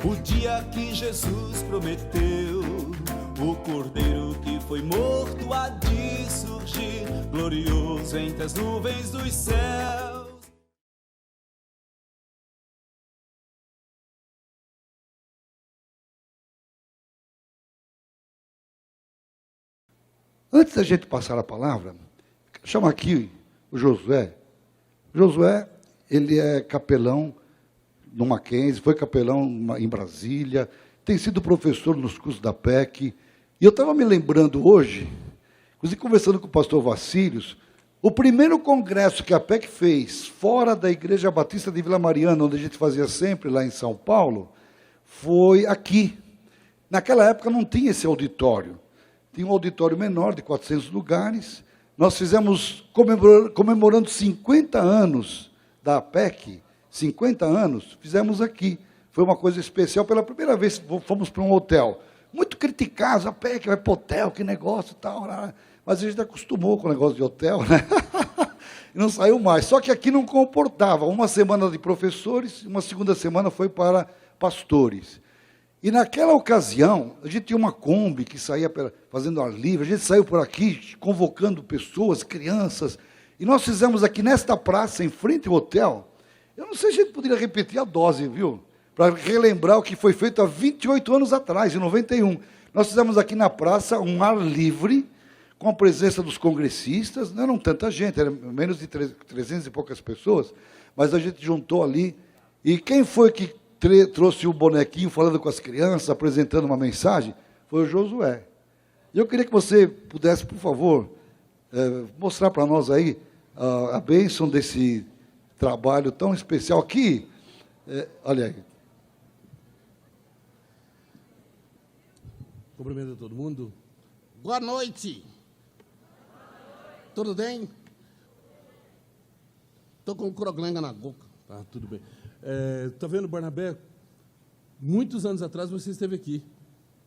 o dia que Jesus prometeu, o cordeiro que foi morto há de surgir, glorioso entre as nuvens dos céus. Antes da gente passar a palavra, chama aqui o Josué. Josué, ele é capelão no Mackenzie, foi capelão em Brasília, tem sido professor nos cursos da PEC. E eu estava me lembrando hoje, inclusive conversando com o pastor Vacílios, o primeiro congresso que a PEC fez, fora da Igreja Batista de Vila Mariana, onde a gente fazia sempre, lá em São Paulo, foi aqui. Naquela época não tinha esse auditório. Tinha um auditório menor, de 400 lugares. Nós fizemos, comemorando 50 anos da APEC, 50 anos, fizemos aqui. Foi uma coisa especial. Pela primeira vez, fomos para um hotel. Muito criticados, a APEC vai para o hotel, que negócio e tal. Mas a gente acostumou com o negócio de hotel, né? E não saiu mais. Só que aqui não comportava. Uma semana de professores, uma segunda semana foi para pastores. E naquela ocasião, a gente tinha uma Kombi que saía fazendo ar livre, a gente saiu por aqui convocando pessoas, crianças, e nós fizemos aqui nesta praça, em frente ao hotel. Eu não sei se a gente poderia repetir a dose, viu? Para relembrar o que foi feito há 28 anos atrás, em 91. Nós fizemos aqui na praça um ar livre, com a presença dos congressistas, não eram tanta gente, eram menos de 300 e poucas pessoas, mas a gente juntou ali, e quem foi que trouxe o bonequinho falando com as crianças, apresentando uma mensagem, foi o Josué. E eu queria que você pudesse, por favor, mostrar para nós aí a bênção desse trabalho tão especial aqui. Olha aí. Cumprimento a todo mundo. Boa noite. Tudo bem? Estou com croglenga na boca. Tá, tudo bem. Tá vendo, Barnabé? Muitos anos atrás você esteve aqui.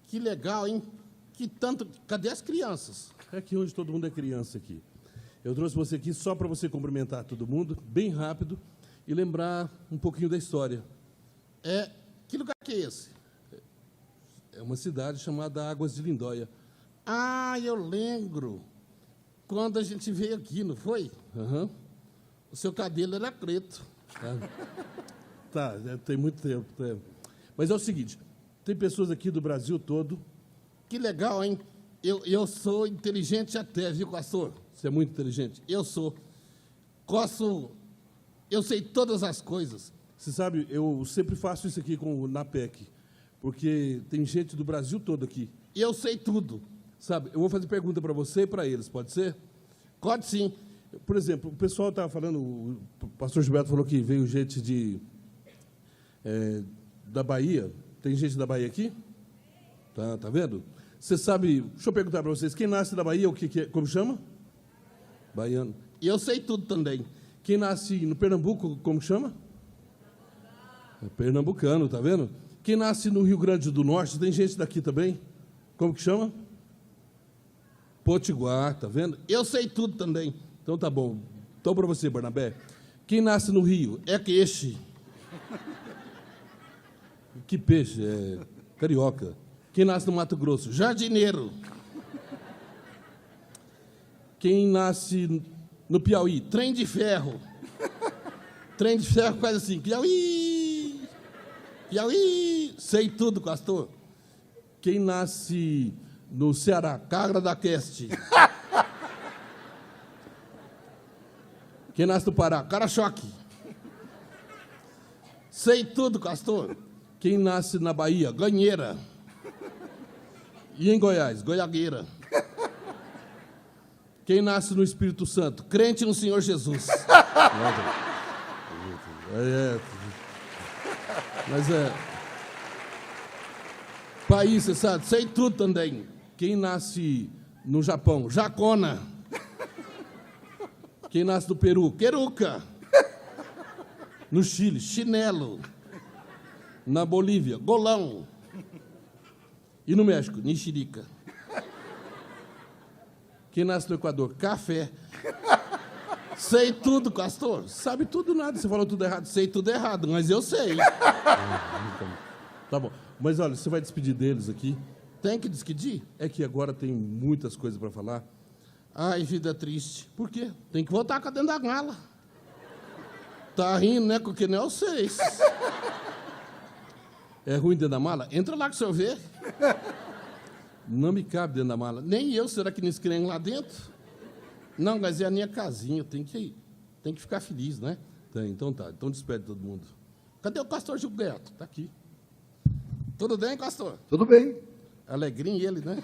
Que legal, hein? Que tanto... Cadê as crianças? É aqui onde todo mundo é criança aqui. Eu trouxe você aqui só para você cumprimentar todo mundo, bem rápido, e lembrar um pouquinho da história. Que lugar que é esse? É uma cidade chamada Águas de Lindóia. Ah, eu lembro. Quando a gente veio aqui, não foi? Uhum. O seu cabelo era preto. Tá, tem muito tempo. Mas é o seguinte, tem pessoas aqui do Brasil todo. Que legal, hein? Eu sou inteligente até, viu, pastor? Você é muito inteligente? Eu sou. Eu sei todas as coisas. Você sabe, eu sempre faço isso aqui com o NAPEC, porque tem gente do Brasil todo aqui. Eu sei tudo. Sabe, eu vou fazer pergunta para você e para eles, pode ser? Pode sim. Por exemplo, o pessoal estava falando, o pastor Gilberto falou que veio gente da Bahia. Tem gente da Bahia aqui? Tá vendo? Você sabe, deixa eu perguntar para vocês, quem nasce da Bahia, o que é, como chama? Baiano. E eu sei tudo também. Quem nasce no Pernambuco, como chama? É pernambucano, tá vendo? Quem nasce no Rio Grande do Norte, tem gente daqui também? Como que chama? Potiguar, tá vendo? Eu sei tudo também. Então tá bom. Então para você, Barnabé. Quem nasce no Rio é peixe. Que peixe? É carioca. Quem nasce no Mato Grosso? Jardineiro. Quem nasce no Piauí? Trem de ferro. Trem de ferro faz assim. Piauí. Piauí. Sei tudo, pastor. Quem nasce no Ceará? Cagra da Cast. Quem nasce no Pará? Cara-choque. Sei tudo, Castor. Quem nasce na Bahia? Ganheira. E em Goiás? Goiagueira. Quem nasce no Espírito Santo? Crente no Senhor Jesus. Mas país, você sabe? Sei tudo também. Quem nasce no Japão? Jacona. Quem nasce no Peru? Queruca. No Chile? Chinelo. Na Bolívia? Golão. E no México? Nixirica. Quem nasce no Equador? Café. Sei tudo, Castor. Sabe tudo nada. Você falou tudo errado. Sei tudo errado, mas eu sei. Tá bom. Mas olha, você vai despedir deles aqui. Tem que despedir? É que agora tem muitas coisas para falar. Ai, vida triste. Por quê? Tem que voltar com a dentro da mala. Tá rindo, né? Com que nem vocês. É ruim dentro da mala? Entra lá que o senhor vê. Não me cabe dentro da mala. Nem eu, será que não escreve lá dentro? Não, mas é a minha casinha, tem que ficar feliz, né? Tem, então tá, então despede todo mundo. Cadê o pastor Gilberto? Tá aqui. Tudo bem, pastor? Tudo bem. Alegrinho ele, né?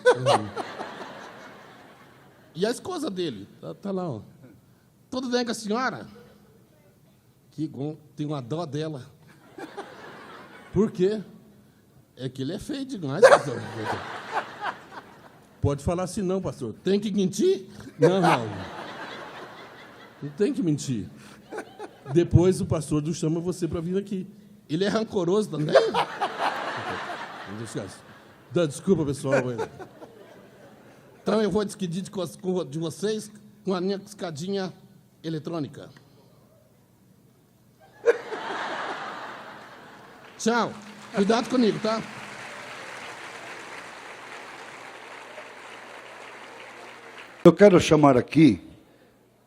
E a esposa dele? Tá lá, ó. Tudo bem com a senhora? Que bom, tem uma dó dela. Por quê? É que ele é feio demais, pastor. Pode falar assim não, pastor. Tem que mentir? Não. Não tem que mentir. Depois o pastor não chama você para vir aqui. Ele é rancoroso também. Desculpa, pessoal. Então eu vou despedir de vocês com a minha escadinha eletrônica. Tchau. Cuidado comigo, tá? Eu quero chamar aqui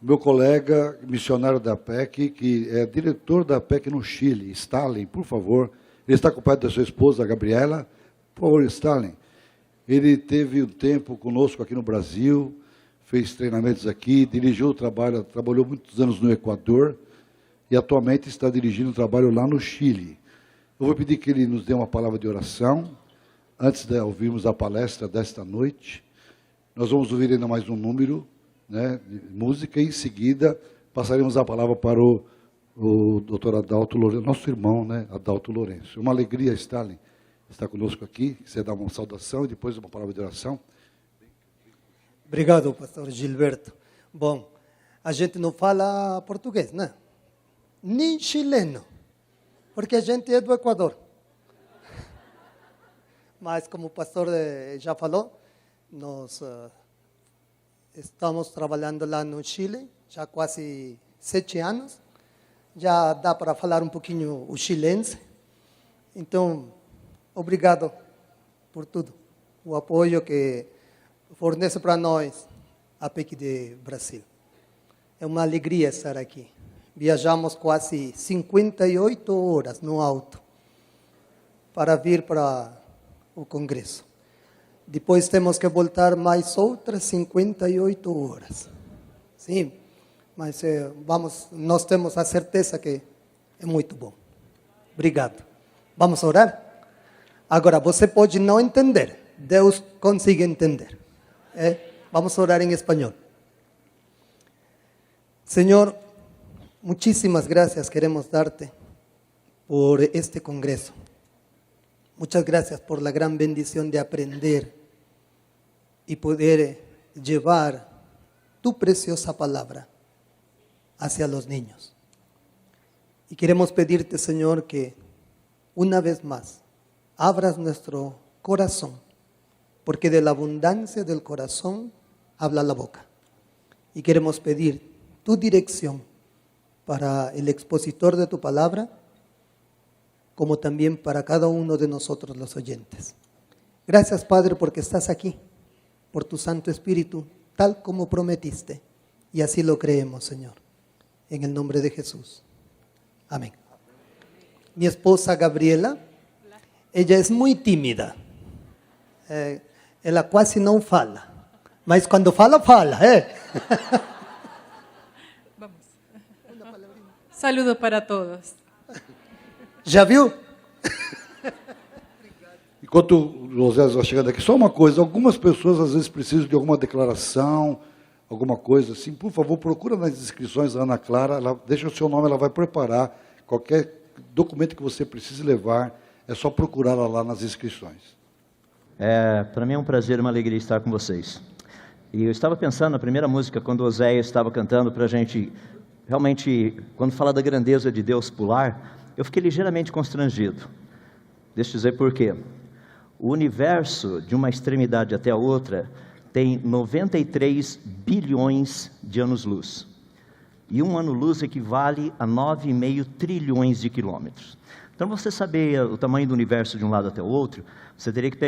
meu colega missionário da PEC, que é diretor da PEC no Chile, Stalin, por favor. Ele está acompanhado da sua esposa, a Gabriela. Por favor, Stalin. Ele teve um tempo conosco aqui no Brasil, fez treinamentos aqui, dirigiu o trabalho, trabalhou muitos anos no Equador e atualmente está dirigindo o trabalho lá no Chile. Eu vou pedir que ele nos dê uma palavra de oração, antes de ouvirmos a palestra desta noite. Nós vamos ouvir ainda mais um número, né, de música, e em seguida passaremos a palavra para o doutor Adalto Lourenço, nosso irmão, né, Adalto Lourenço. Uma alegria, Stalin, estar conosco aqui. Você dá uma saudação e depois uma palavra de oração. Obrigado, pastor Gilberto. Bom, a gente não fala português, né? Nem chileno, porque a gente é do Equador. Mas, como o pastor já falou, nós estamos trabalhando lá no Chile, já quase 7 anos. Já dá para falar um pouquinho o chilense. Então, obrigado por tudo. O apoio que fornece para nós a PEC de Brasil. É uma alegria estar aqui. Viajamos quase 58 horas no auto para vir para o Congresso. Depois temos que voltar mais outras 58 horas. Sim, mas nós temos a certeza que é muito bom. Obrigado. Vamos orar? Agora, você pode não entender. Deus consegue entender. Vamos orar em espanhol. Senhor, muchísimas gracias queremos darte por este congreso. Muchas gracias por la gran bendición de aprender y poder llevar tu preciosa palabra hacia los niños. Y queremos pedirte, Señor, que una vez más abras nuestro corazón, porque de la abundancia del corazón habla la boca. Y queremos pedir tu dirección para el expositor de tu palabra, como también para cada uno de nosotros los oyentes. Gracias, Padre, porque estás aquí, por tu Santo Espíritu, tal como prometiste, y así lo creemos, Señor. En el nombre de Jesús. Amén. Mi esposa Gabriela, ella es muy tímida. Ela quase não fala, mas quando fala, fala. Vamos. Saludo para todos. Já viu? Enquanto o José vai chegando aqui, só uma coisa, algumas pessoas às vezes precisam de alguma declaração, alguma coisa assim. Por favor, procura nas inscrições a Ana Clara, ela deixa o seu nome, ela vai preparar qualquer documento que você precise levar, é só procurar ela lá nas inscrições. Para mim é um prazer e uma alegria estar com vocês. E eu estava pensando na primeira música, quando o Oséias estava cantando para a gente, realmente, quando fala da grandeza de Deus pular, eu fiquei ligeiramente constrangido. Deixa eu dizer por quê. O universo, de uma extremidade até a outra, tem 93 bilhões de anos-luz. E um ano-luz equivale a 9,5 trilhões de quilômetros. Então, você saber o tamanho do universo de um lado até o outro, você teria que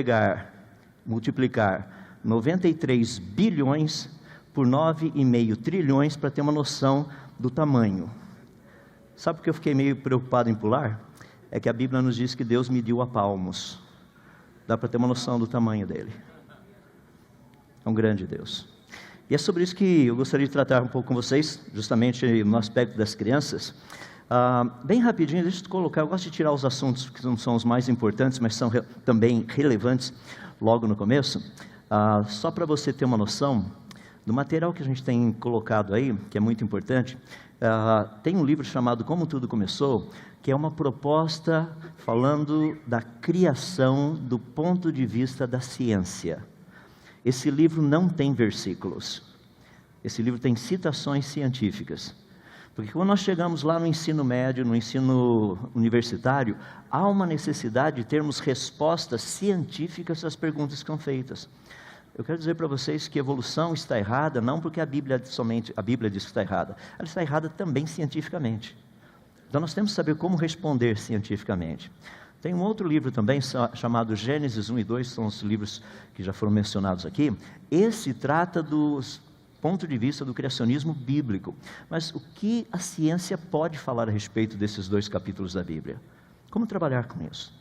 multiplicar 93 bilhões por 9,5 trilhões para ter uma noção do tamanho. Sabe por que eu fiquei meio preocupado em pular? É que a Bíblia nos diz que Deus mediu a palmos. Dá para ter uma noção do tamanho dele. É um grande Deus. E é sobre isso que eu gostaria de tratar um pouco com vocês, justamente no aspecto das crianças. Bem rapidinho, deixa eu colocar, eu gosto de tirar os assuntos que não são os mais importantes, mas são também relevantes logo no começo. Só para você ter uma noção do material que a gente tem colocado aí, que é muito importante. Tem um livro chamado Como Tudo Começou, que é uma proposta falando da criação do ponto de vista da ciência. Esse livro não tem versículos. Esse livro tem citações científicas. Porque quando nós chegamos lá no ensino médio, no ensino universitário, há uma necessidade de termos respostas científicas às perguntas que são feitas. Eu quero dizer para vocês que a evolução está errada, não porque a Bíblia diz que está errada, ela está errada também cientificamente. Então nós temos que saber como responder cientificamente. Tem um outro livro também chamado Gênesis 1 e 2, são os livros que já foram mencionados aqui. Esse trata dos ponto de vista do criacionismo bíblico. Mas o que a ciência pode falar a respeito desses 2 capítulos da Bíblia? Como trabalhar com isso?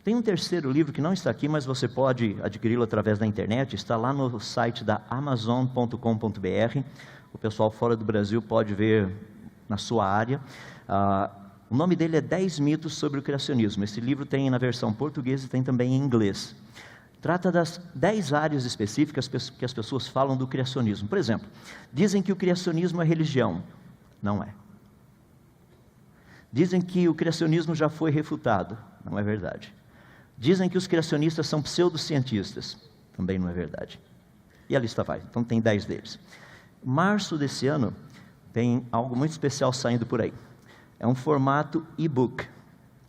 Tem um terceiro livro que não está aqui, mas você pode adquiri-lo através da internet, está lá no site da Amazon.com.br, o pessoal fora do Brasil pode ver na sua área. O nome dele é 10 mitos sobre o criacionismo. Esse livro tem na versão portuguesa e tem também em inglês. Trata das 10 áreas específicas que as pessoas falam do criacionismo. Por exemplo, dizem que o criacionismo é religião. Não é. Dizem que o criacionismo já foi refutado. Não é verdade. Dizem que os criacionistas são pseudocientistas. Também não é verdade. E a lista vai. Então tem 10 deles. Março desse ano, tem algo muito especial saindo por aí. É um formato e-book.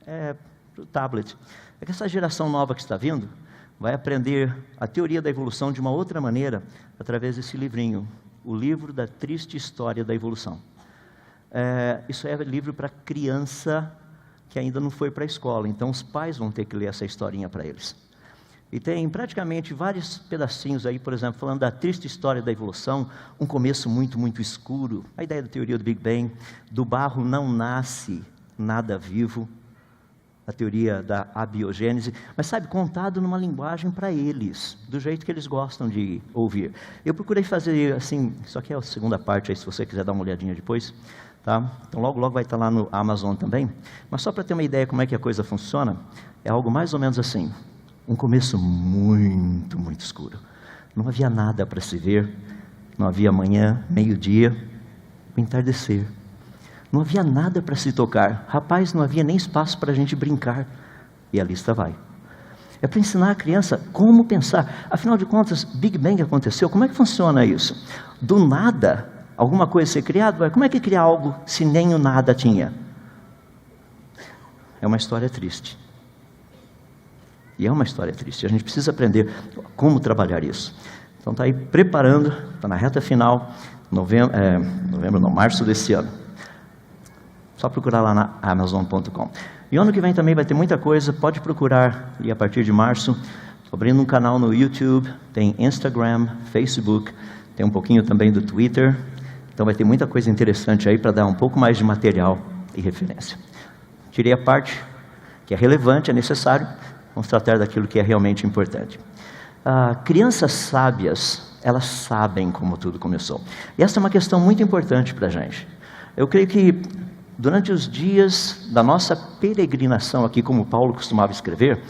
É para o tablet. É que essa geração nova que está vindo vai aprender a teoria da evolução de uma outra maneira através desse livrinho, o livro da triste história da evolução. Isso é livro para criança que ainda não foi para a escola, então os pais vão ter que ler essa historinha para eles. E tem praticamente vários pedacinhos aí, por exemplo, falando da triste história da evolução, um começo muito, muito escuro, a ideia da teoria do Big Bang, do barro não nasce nada vivo, a teoria da abiogênese, mas sabe, contado numa linguagem para eles, do jeito que eles gostam de ouvir. Eu procurei fazer assim, isso aqui é a segunda parte aí, se você quiser dar uma olhadinha depois, tá? Então logo vai estar lá no Amazon também, mas só para ter uma ideia como é que a coisa funciona, é algo mais ou menos assim, um começo muito, muito escuro. Não havia nada para se ver, não havia manhã, meio-dia, o entardecer. Não havia nada para se tocar. Rapaz, não havia nem espaço para a gente brincar. E a lista vai. É para ensinar a criança como pensar. Afinal de contas, Big Bang aconteceu. Como é que funciona isso? Do nada, alguma coisa ser criada? Como é que criar algo se nem o nada tinha? É uma história triste. E é uma história triste. A gente precisa aprender como trabalhar isso. Então está aí preparando, está na reta final, março desse ano. Só procurar lá na Amazon.com. E ano que vem também vai ter muita coisa, pode procurar, e a partir de março, estou abrindo um canal no YouTube, tem Instagram, Facebook, tem um pouquinho também do Twitter, então vai ter muita coisa interessante aí para dar um pouco mais de material e referência. Tirei a parte que é relevante, é necessário, vamos tratar daquilo que é realmente importante. Crianças sábias, elas sabem como tudo começou. E essa é uma questão muito importante para a gente. Eu creio que durante os dias da nossa peregrinação aqui, como Paulo costumava escrever,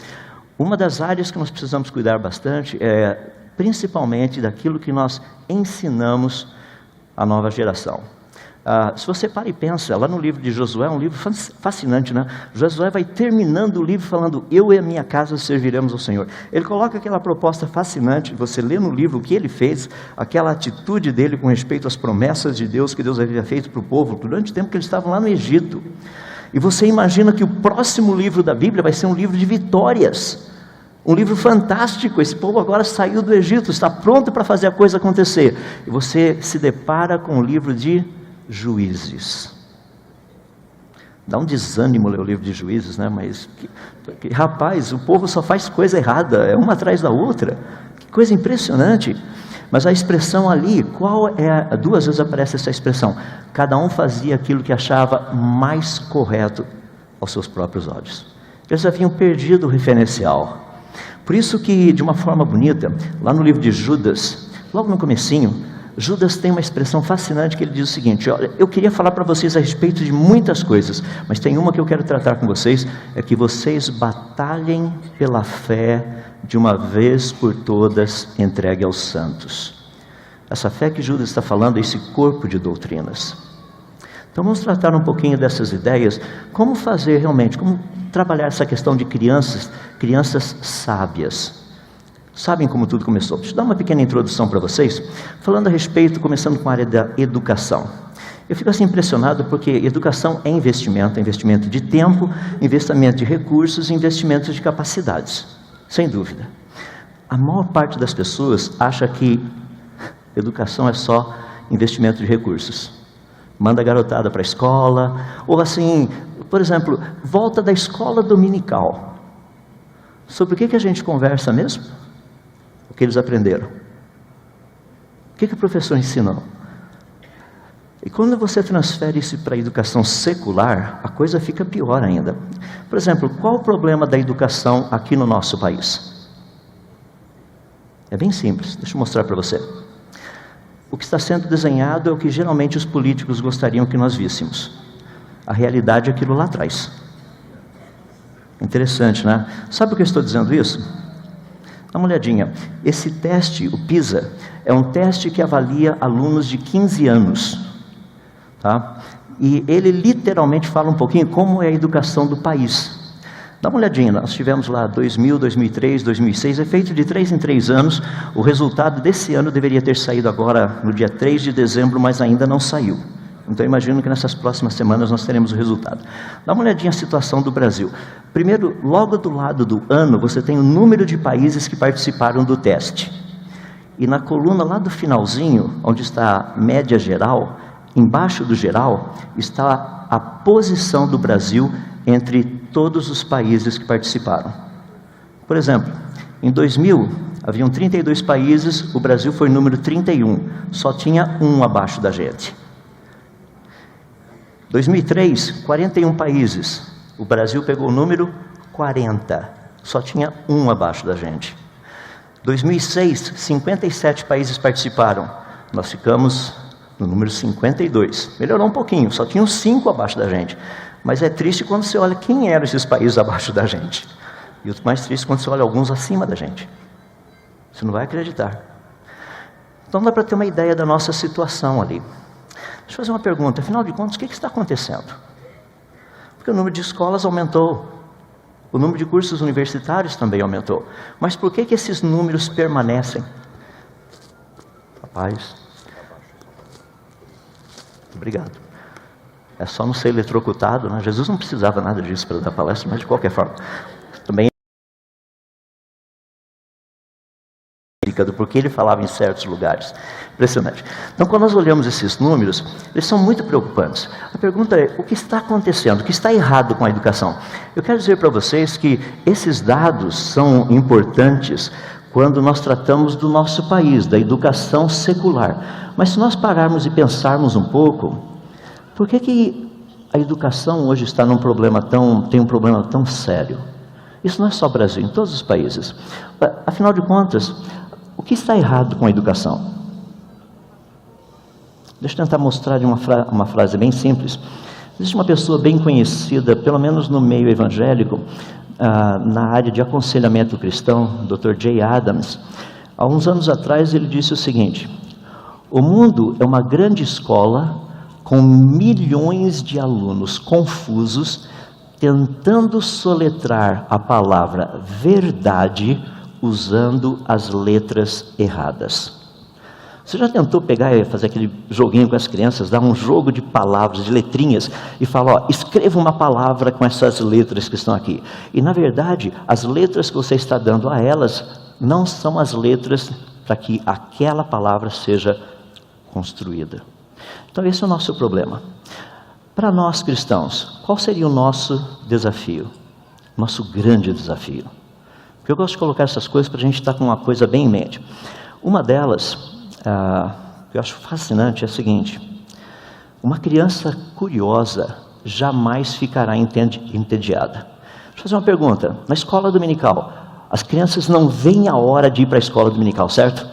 uma das áreas que nós precisamos cuidar bastante é principalmente daquilo que nós ensinamos à nova geração. Se você para e pensa, lá no livro de Josué, é um livro fascinante, né? Josué vai terminando o livro falando, eu e a minha casa serviremos ao Senhor. Ele coloca aquela proposta fascinante, você lê no livro o que ele fez, aquela atitude dele com respeito às promessas de Deus que Deus havia feito para o povo, durante o tempo que eles estavam lá no Egito. E você imagina que o próximo livro da Bíblia vai ser um livro de vitórias, um livro fantástico. Esse povo agora saiu do Egito, está pronto para fazer a coisa acontecer. E você se depara com o livro de Juízes. Dá um desânimo ler o livro de Juízes, né? Mas, rapaz, o povo só faz coisa errada, é uma atrás da outra. Que coisa impressionante. Mas a expressão ali, duas vezes aparece essa expressão. Cada um fazia aquilo que achava mais correto aos seus próprios olhos. Eles haviam perdido o referencial. Por isso que, de uma forma bonita, lá no livro de Judas, logo no comecinho, Judas tem uma expressão fascinante que ele diz o seguinte: olha, eu queria falar para vocês a respeito de muitas coisas, mas tem uma que eu quero tratar com vocês, é que vocês batalhem pela fé de uma vez por todas entregue aos santos. Essa fé que Judas está falando é esse corpo de doutrinas. Então vamos tratar um pouquinho dessas ideias, como fazer realmente, como trabalhar essa questão de crianças sábias. Sabem como tudo começou? Deixa eu dar uma pequena introdução para vocês, falando a respeito, começando com a área da educação. Eu fico assim impressionado porque educação é investimento de tempo, investimento de recursos, investimento de capacidades, sem dúvida. A maior parte das pessoas acha que educação é só investimento de recursos. Manda a garotada para a escola, ou assim, por exemplo, volta da escola dominical. Sobre o que a gente conversa mesmo? O que eles aprenderam? O que o professor ensinou? E quando você transfere isso para a educação secular, a coisa fica pior ainda. Por exemplo, qual o problema da educação aqui no nosso país? É bem simples, deixa eu mostrar para você. O que está sendo desenhado é o que geralmente os políticos gostariam que nós víssemos. A realidade é aquilo lá atrás. Interessante, né? Sabe por que eu estou dizendo isso? Dá uma olhadinha. Esse teste, o PISA, é um teste que avalia alunos de 15 anos. Tá? E ele literalmente fala um pouquinho como é a educação do país. Dá uma olhadinha, nós tivemos lá 2000, 2003, 2006, é feito de 3 em 3 anos. O resultado desse ano deveria ter saído agora no dia 3 de dezembro, mas ainda não saiu. Então eu imagino que nessas próximas semanas nós teremos o resultado. Dá uma olhadinha na situação do Brasil. Primeiro, logo do lado do ano, você tem o número de países que participaram do teste. E na coluna lá do finalzinho, onde está a média geral, embaixo do geral, está a posição do Brasil entre todos os países que participaram. Por exemplo, em 2000, haviam 32 países, o Brasil foi número 31, só tinha um abaixo da gente. 2003, 41 países, o Brasil pegou o número 40, só tinha um abaixo da gente. 2006, 57 países participaram, nós ficamos no número 52, melhorou um pouquinho, só tinham 5 abaixo da gente. Mas é triste quando você olha quem eram esses países abaixo da gente. E o mais triste quando você olha alguns acima da gente. Você não vai acreditar. Então dá para ter uma ideia da nossa situação ali. Deixa eu fazer uma pergunta, afinal de contas, o que está acontecendo? Porque o número de escolas aumentou, o número de cursos universitários também aumentou. Mas por que esses números permanecem? Rapaz, obrigado. É só não ser eletrocutado, né? Jesus não precisava nada disso para dar palestra, mas de qualquer forma. Também porque ele falava em certos lugares. Impressionante. Então, quando nós olhamos esses números, eles são muito preocupantes. A pergunta é, o que está acontecendo? O que está errado com a educação? Eu quero dizer para vocês que esses dados são importantes quando nós tratamos do nosso país, da educação secular. Mas se nós pararmos e pensarmos um pouco, por que a educação hoje está tem um problema tão sério? Isso não é só Brasil, em todos os países. Afinal de contas, o que está errado com a educação? Deixa eu tentar mostrar de uma frase bem simples. Existe uma pessoa bem conhecida, pelo menos no meio evangélico, na área de aconselhamento cristão, Dr. Jay Adams. Há uns anos atrás ele disse o seguinte: o mundo é uma grande escola com milhões de alunos confusos, tentando soletrar a palavra verdade usando as letras erradas. Você já tentou pegar e fazer aquele joguinho com as crianças, dar um jogo de palavras, de letrinhas, e falar, ó, escreva uma palavra com essas letras que estão aqui. E, na verdade, as letras que você está dando a elas não são as letras para que aquela palavra seja construída. Então, esse é o nosso problema. Para nós cristãos, qual seria o nosso desafio? Nosso grande desafio? Porque eu gosto de colocar essas coisas para a gente estar com uma coisa bem em mente. Uma delas, que eu acho fascinante, é a seguinte: uma criança curiosa jamais ficará entediada. Deixa eu fazer uma pergunta. Na escola dominical, as crianças não veem a hora de ir para a escola dominical, certo?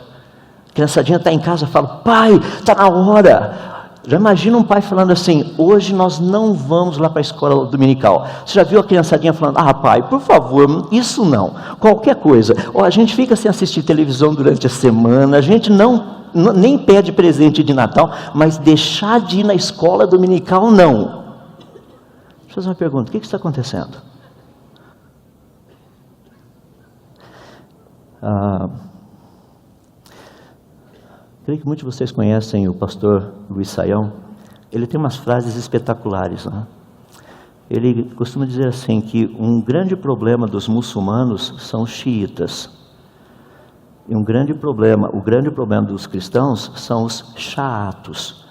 A criançadinha está em casa e fala: pai, está na hora. Já imagina um pai falando assim: hoje nós não vamos lá para a escola dominical. Você já viu a criançadinha falando: ah, pai, por favor, isso não, qualquer coisa. Ou a gente fica sem assistir televisão durante a semana, a gente nem pede presente de Natal, mas deixar de ir na escola dominical, não. Deixa eu fazer uma pergunta: o que está acontecendo? Creio que muitos de vocês conhecem o pastor Luiz Saião. Ele tem umas frases espetaculares, né? Ele costuma dizer assim, que um grande problema dos muçulmanos são os xiitas. E o grande problema dos cristãos são os chaatos.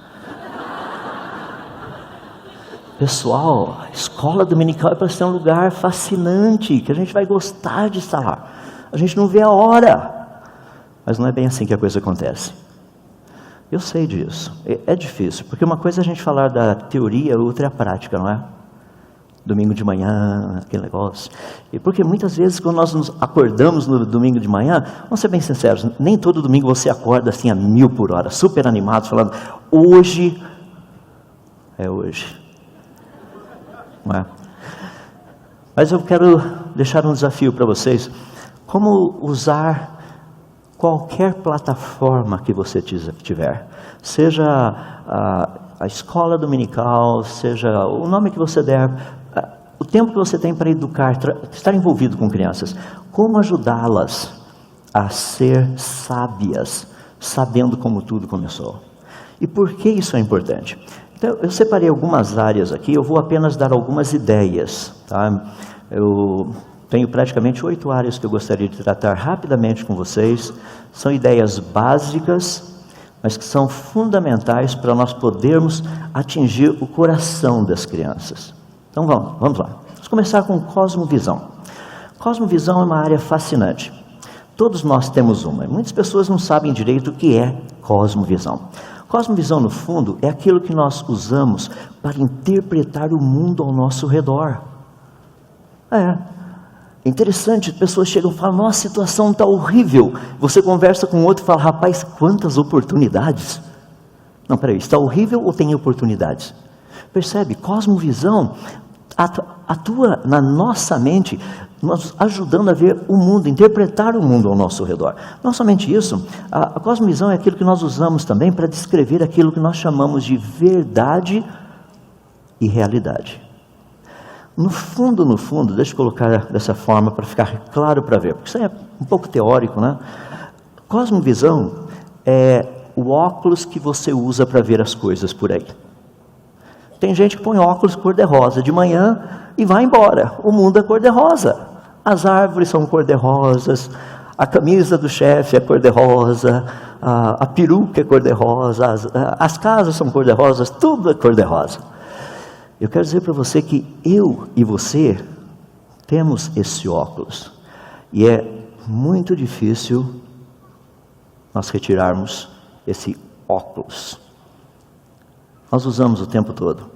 Pessoal, a escola dominical é para ser um lugar fascinante, que a gente vai gostar de estar lá. A gente não vê a hora. Mas não é bem assim que a coisa acontece. Eu sei disso. É difícil, porque uma coisa é a gente falar da teoria, outra é a prática, não é? Domingo de manhã, aquele negócio. E porque muitas vezes quando nós nos acordamos no domingo de manhã, vamos ser bem sinceros, nem todo domingo você acorda assim a 1000 por hora, super animado, falando: hoje é hoje. Não é? Mas eu quero deixar um desafio para vocês: como usar qualquer plataforma que você tiver, seja a escola dominical, seja o nome que você der, o tempo que você tem para educar, estar envolvido com crianças, como ajudá-las a ser sábias, sabendo como tudo começou. E por que isso é importante? Então, eu separei algumas áreas aqui, eu vou apenas dar algumas ideias, tá? Eu tenho praticamente 8 áreas que eu gostaria de tratar rapidamente com vocês. São ideias básicas, mas que são fundamentais para nós podermos atingir o coração das crianças. Então vamos lá. Vamos começar com cosmovisão. Cosmovisão é uma área fascinante. Todos nós temos uma. Muitas pessoas não sabem direito o que é cosmovisão. Cosmovisão, no fundo, é aquilo que nós usamos para interpretar o mundo ao nosso redor. Interessante, pessoas chegam e falam: nossa, a situação está horrível. Você conversa com outro e fala: rapaz, quantas oportunidades. Não, peraí, está horrível ou tem oportunidades? Percebe? Cosmovisão atua na nossa mente, nos ajudando a ver o mundo, interpretar o mundo ao nosso redor. Não somente isso, a cosmovisão é aquilo que nós usamos também para descrever aquilo que nós chamamos de verdade e realidade. No fundo, deixa eu colocar dessa forma para ficar claro para ver, porque isso é um pouco teórico, né? Cosmovisão é o óculos que você usa para ver as coisas por aí. Tem gente que põe óculos cor-de-rosa de manhã e vai embora. O mundo é cor-de-rosa. As árvores são cor-de-rosas, a camisa do chefe é cor-de-rosa, a peruca é cor-de-rosa, as casas são cor-de-rosas, tudo é cor-de-rosa. Eu quero dizer para você que eu e você temos esse óculos. E é muito difícil nós retirarmos esse óculos. Nós usamos o tempo todo.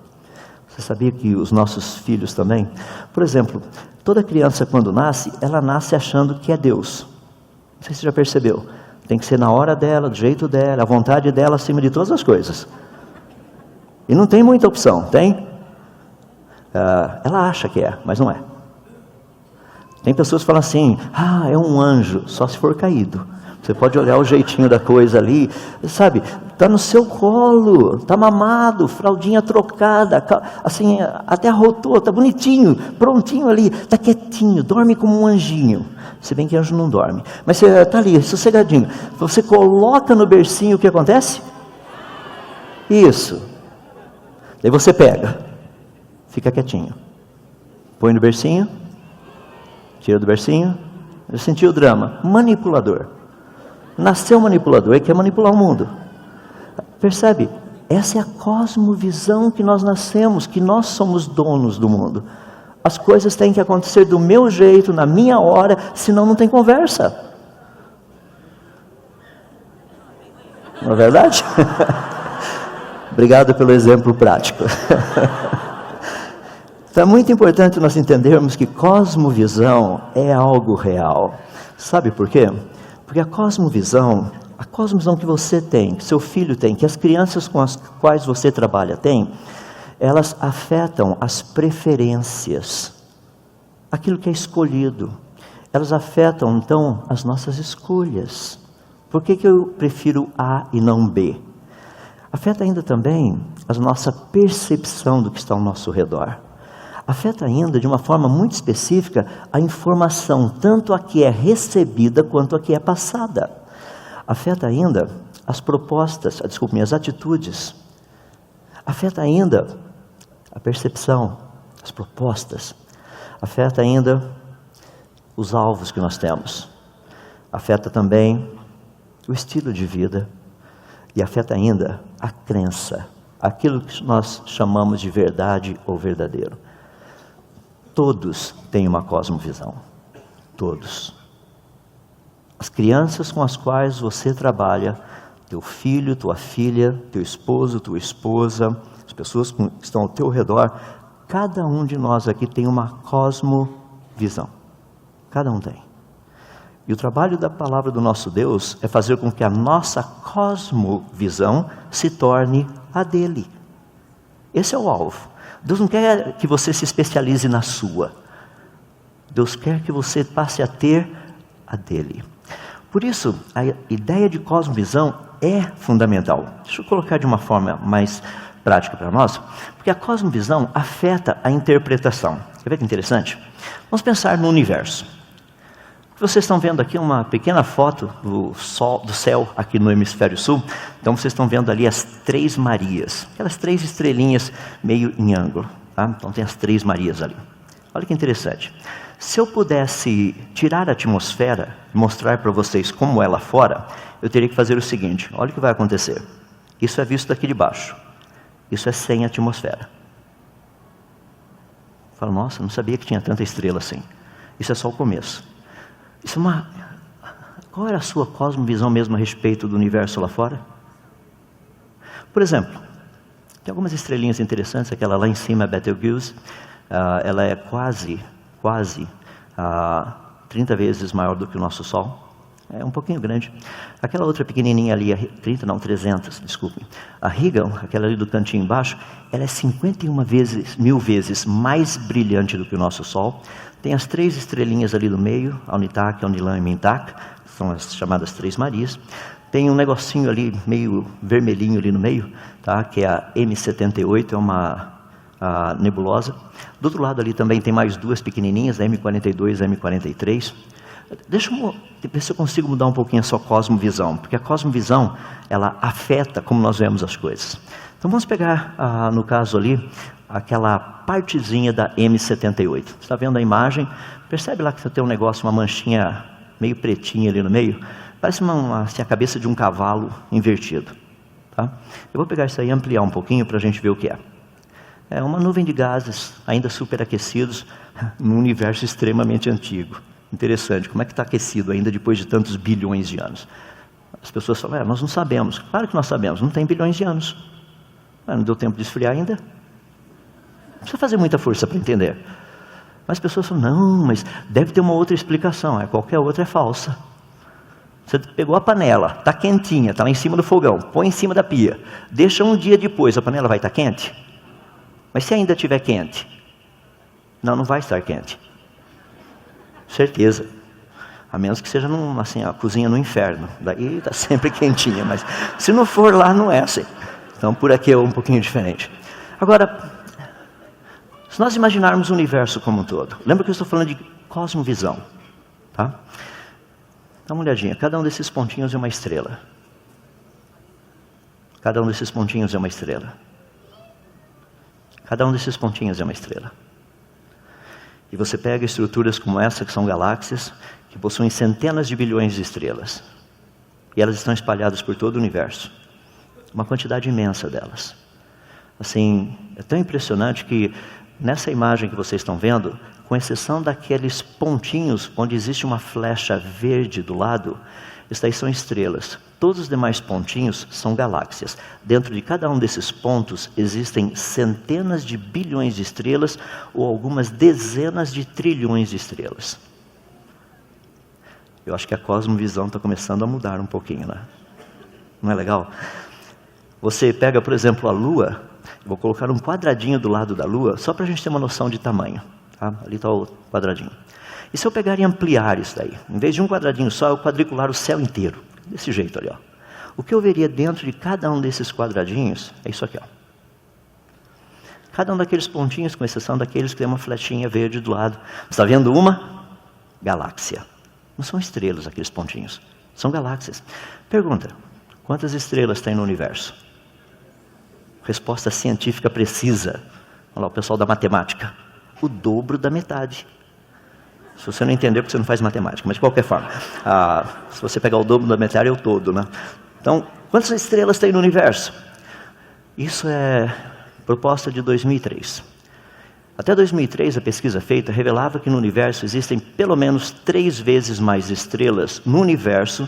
Você sabia que os nossos filhos também? Por exemplo, toda criança quando nasce, ela nasce achando que é Deus. Não sei se você já percebeu. Tem que ser na hora dela, do jeito dela, a vontade dela acima de todas as coisas. E não tem muita opção, tem? Ela acha que é, mas não é. Tem pessoas que falam assim: é um anjo, só se for caído. Você pode olhar o jeitinho da coisa ali, sabe, está no seu colo, está mamado, fraldinha trocada, assim, até arrotou, está bonitinho, prontinho ali, está quietinho, dorme como um anjinho. Se bem que anjo não dorme, mas você está ali, sossegadinho. Você coloca no bercinho, o que acontece? Isso. Daí você pega, fica quietinho, põe no bercinho, tira do bercinho. Eu senti o drama, manipulador. Nasceu manipulador, ele quer manipular o mundo. Percebe? Essa é a cosmovisão que nós nascemos, que nós somos donos do mundo. As coisas têm que acontecer do meu jeito, na minha hora, senão não tem conversa. Não é verdade? Obrigado pelo exemplo prático. Então é muito importante nós entendermos que cosmovisão é algo real. Sabe por quê? Porque a cosmovisão que você tem, que seu filho tem, que as crianças com as quais você trabalha têm, elas afetam as preferências, aquilo que é escolhido. Elas afetam, então, as nossas escolhas. Por que eu prefiro A e não B? Afeta ainda também a nossa percepção do que está ao nosso redor. Afeta ainda, de uma forma muito específica, a informação, tanto a que é recebida quanto a que é passada. Afeta ainda as propostas, as atitudes. Afeta ainda a percepção, as propostas. Afeta ainda os alvos que nós temos. Afeta também o estilo de vida. E afeta ainda a crença, aquilo que nós chamamos de verdade ou verdadeiro. Todos têm uma cosmovisão. Todos. As crianças com as quais você trabalha, teu filho, tua filha, teu esposo, tua esposa, as pessoas que estão ao teu redor, cada um de nós aqui tem uma cosmovisão. Cada um tem. E o trabalho da palavra do nosso Deus é fazer com que a nossa cosmovisão se torne a dele. Esse é o alvo. Deus não quer que você se especialize na sua. Deus quer que você passe a ter a dele. Por isso, a ideia de cosmovisão é fundamental. Deixa eu colocar de uma forma mais prática para nós, porque a cosmovisão afeta a interpretação. Quer ver que interessante? Vamos pensar no universo. Vocês estão vendo aqui uma pequena foto do céu aqui no hemisfério sul. Então vocês estão vendo ali as 3 Marias, aquelas 3 estrelinhas meio em ângulo. Tá? Então tem as 3 Marias ali. Olha que interessante. Se eu pudesse tirar a atmosfera e mostrar para vocês como é lá fora, eu teria que fazer o seguinte. Olha o que vai acontecer. Isso é visto daqui de baixo. Isso é sem atmosfera. Fala, nossa, não sabia que tinha tanta estrela assim. Isso é só o começo. Isso é Qual era a sua cosmovisão mesmo a respeito do universo lá fora? Por exemplo, tem algumas estrelinhas interessantes. Aquela lá em cima é Betelgeuse. Ela é quase 30 vezes maior do que o nosso Sol. É um pouquinho grande. Aquela outra pequenininha ali, 300, desculpe. A Rigel, aquela ali do cantinho embaixo, ela é 51 vezes mais brilhante do que o nosso Sol. Tem as 3 estrelinhas ali no meio, a Unitac, a Unilan e a Mintac, são as chamadas 3 Marias. Tem um negocinho ali, meio vermelhinho ali no meio, tá? Que é a M78, é uma nebulosa. Do outro lado ali também tem mais 2 pequenininhas, a M42 e a M43. Deixa eu ver se eu consigo mudar um pouquinho a sua cosmovisão, porque a cosmovisão, ela afeta como nós vemos as coisas. Então vamos pegar, no caso ali, aquela partezinha da M78. Você está vendo a imagem? Percebe lá que você tem um negócio, uma manchinha meio pretinha ali no meio? Parece assim, a cabeça de um cavalo invertido. Tá? Eu vou pegar isso aí e ampliar um pouquinho para a gente ver o que é. É uma nuvem de gases, ainda superaquecidos, num universo extremamente antigo. Interessante, como é que está aquecido ainda depois de tantos bilhões de anos? As pessoas falam, nós não sabemos. Claro que nós sabemos, não tem bilhões de anos. Não deu tempo de esfriar ainda. Não precisa fazer muita força para entender. Mas as pessoas falam, não, mas deve ter uma outra explicação. Qualquer outra é falsa. Você pegou a panela, está quentinha, está lá em cima do fogão, põe em cima da pia. Deixa um dia depois, a panela vai estar quente? Mas se ainda estiver quente? Não vai estar quente. Certeza. A menos que seja assim, a cozinha no inferno. Daí está sempre quentinha, mas se não for lá, não é assim. Então, por aqui é um pouquinho diferente. Agora, se nós imaginarmos o universo como um todo, lembra que eu estou falando de cosmovisão, tá? Dá uma olhadinha, cada um desses pontinhos é uma estrela. Cada um desses pontinhos é uma estrela. Cada um desses pontinhos é uma estrela. E você pega estruturas como essa, que são galáxias, que possuem centenas de bilhões de estrelas. E elas estão espalhadas por todo o universo. uma quantidade imensa delas. Assim, é tão impressionante que nessa imagem que vocês estão vendo, com exceção daqueles pontinhos onde existe uma flecha verde do lado, isso daí são estrelas. Todos os demais pontinhos são galáxias. Dentro de cada um desses pontos existem centenas de bilhões de estrelas ou algumas dezenas de trilhões de estrelas. Eu acho que a cosmovisão está começando a mudar um pouquinho, né? Não é legal? Você pega, por exemplo, a Lua, vou colocar um quadradinho do lado da Lua, só para a gente ter uma noção de tamanho. Tá? Ali está o quadradinho. E se eu pegar e ampliar isso daí? Em vez de um quadradinho só, eu quadricular o céu inteiro. Desse jeito ali, ó. O que eu veria dentro de cada um desses quadradinhos é isso aqui, ó. Cada um daqueles pontinhos, com exceção daqueles que tem uma flechinha verde do lado. Você está vendo uma? Galáxia. Não são estrelas aqueles pontinhos, são galáxias. Pergunta, quantas estrelas tem no universo? Resposta científica precisa. Olha lá o pessoal da matemática. O dobro da metade. Se você não entender, porque você não faz matemática, mas de qualquer forma. Se você pegar o dobro da metade, é o todo, né? Então, quantas estrelas tem no universo? Isso é proposta de 2003. Até 2003, a pesquisa feita revelava que no universo existem pelo menos 3 vezes mais estrelas no universo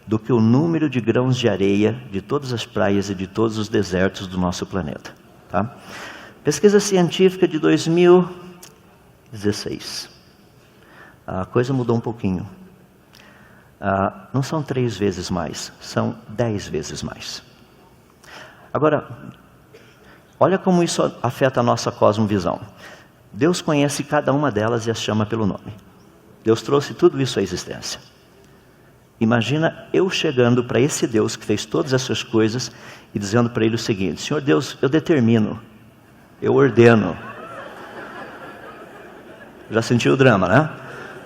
do que o número de grãos de areia de todas as praias e de todos os desertos do nosso planeta. Tá? Pesquisa científica de 2016. A coisa mudou um pouquinho. Não são 3 vezes mais, são 10 vezes mais. Agora, olha como isso afeta a nossa cosmovisão. Deus conhece cada uma delas e as chama pelo nome. Deus trouxe tudo isso à existência. Imagina eu chegando para esse Deus que fez todas essas coisas e dizendo para ele o seguinte: Senhor Deus, eu determino, eu ordeno. Já sentiu o drama, né?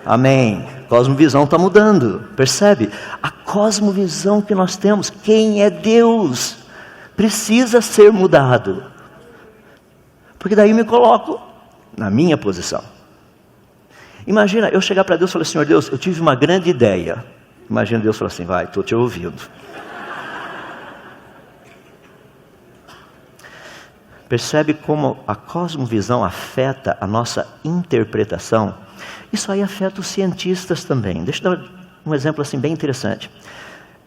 Amém. Cosmovisão está mudando, percebe? A cosmovisão que nós temos, quem é Deus, precisa ser mudado. Porque daí me coloco na minha posição. Imagina eu chegar para Deus e falar: Senhor Deus, eu tive uma grande ideia. Imagina Deus falar assim: vai, estou te ouvindo. Percebe como a cosmovisão afeta a nossa interpretação? Isso aí afeta os cientistas também. Deixa eu dar um exemplo assim bem interessante.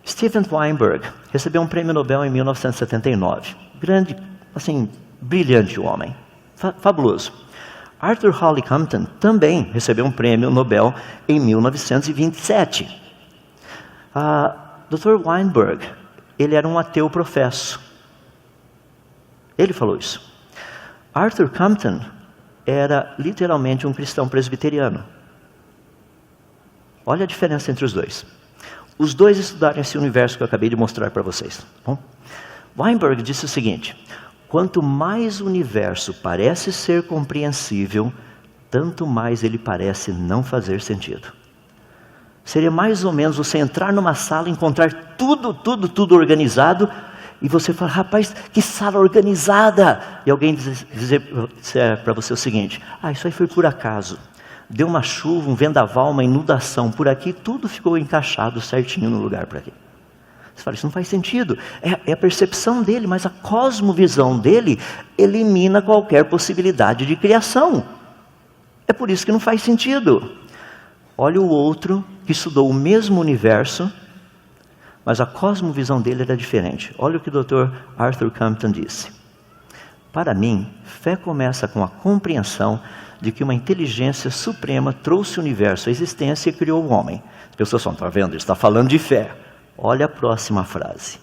Steven Weinberg recebeu um prêmio Nobel em 1979. Grande, assim, brilhante homem. Fabuloso. Arthur Holly Compton também recebeu um prêmio Nobel em 1927. Dr. Weinberg, ele era um ateu professo. Ele falou isso. Arthur Compton era literalmente um cristão presbiteriano. Olha a diferença entre os dois. Os dois estudaram esse universo que eu acabei de mostrar para vocês. Bom, Weinberg disse o seguinte: quanto mais o universo parece ser compreensível, tanto mais ele parece não fazer sentido. Seria mais ou menos você entrar numa sala e encontrar tudo organizado, e você fala: rapaz, que sala organizada! E alguém dizer para você o seguinte: isso aí foi por acaso. Deu uma chuva, um vendaval, uma inundação por aqui, tudo ficou encaixado certinho no lugar para aqui. Você fala: isso não faz sentido. É a percepção dele, mas a cosmovisão dele elimina qualquer possibilidade de criação. É por isso que não faz sentido. Olha o outro que estudou o mesmo universo, mas a cosmovisão dele era diferente. Olha o que o Dr. Arthur Compton disse: para mim, fé começa com a compreensão de que uma inteligência suprema trouxe o universo à existência e criou o homem. As pessoas falam: está vendo? Ele está falando de fé. Olha a próxima frase: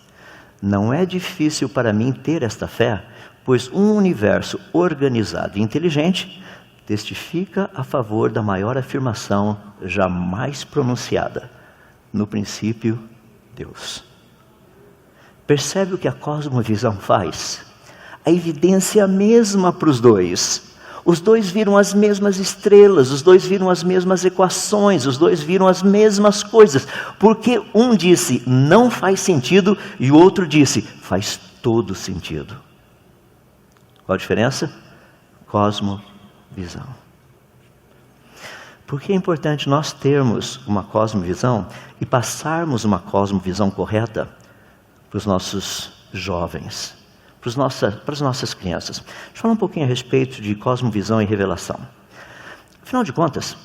não é difícil para mim ter esta fé, pois um universo organizado e inteligente testifica a favor da maior afirmação jamais pronunciada: no princípio, Deus. Percebe o que a cosmovisão faz? A evidência é a mesma para os dois. Os dois viram as mesmas estrelas, os dois viram as mesmas equações, os dois viram as mesmas coisas. Porque um disse: não faz sentido, e o outro disse: faz todo sentido. Qual a diferença? Cosmovisão. Por que é importante nós termos uma cosmovisão e passarmos uma cosmovisão correta para os nossos jovens, para as nossas crianças. Deixa eu falar um pouquinho a respeito de cosmovisão e revelação. Afinal de contas,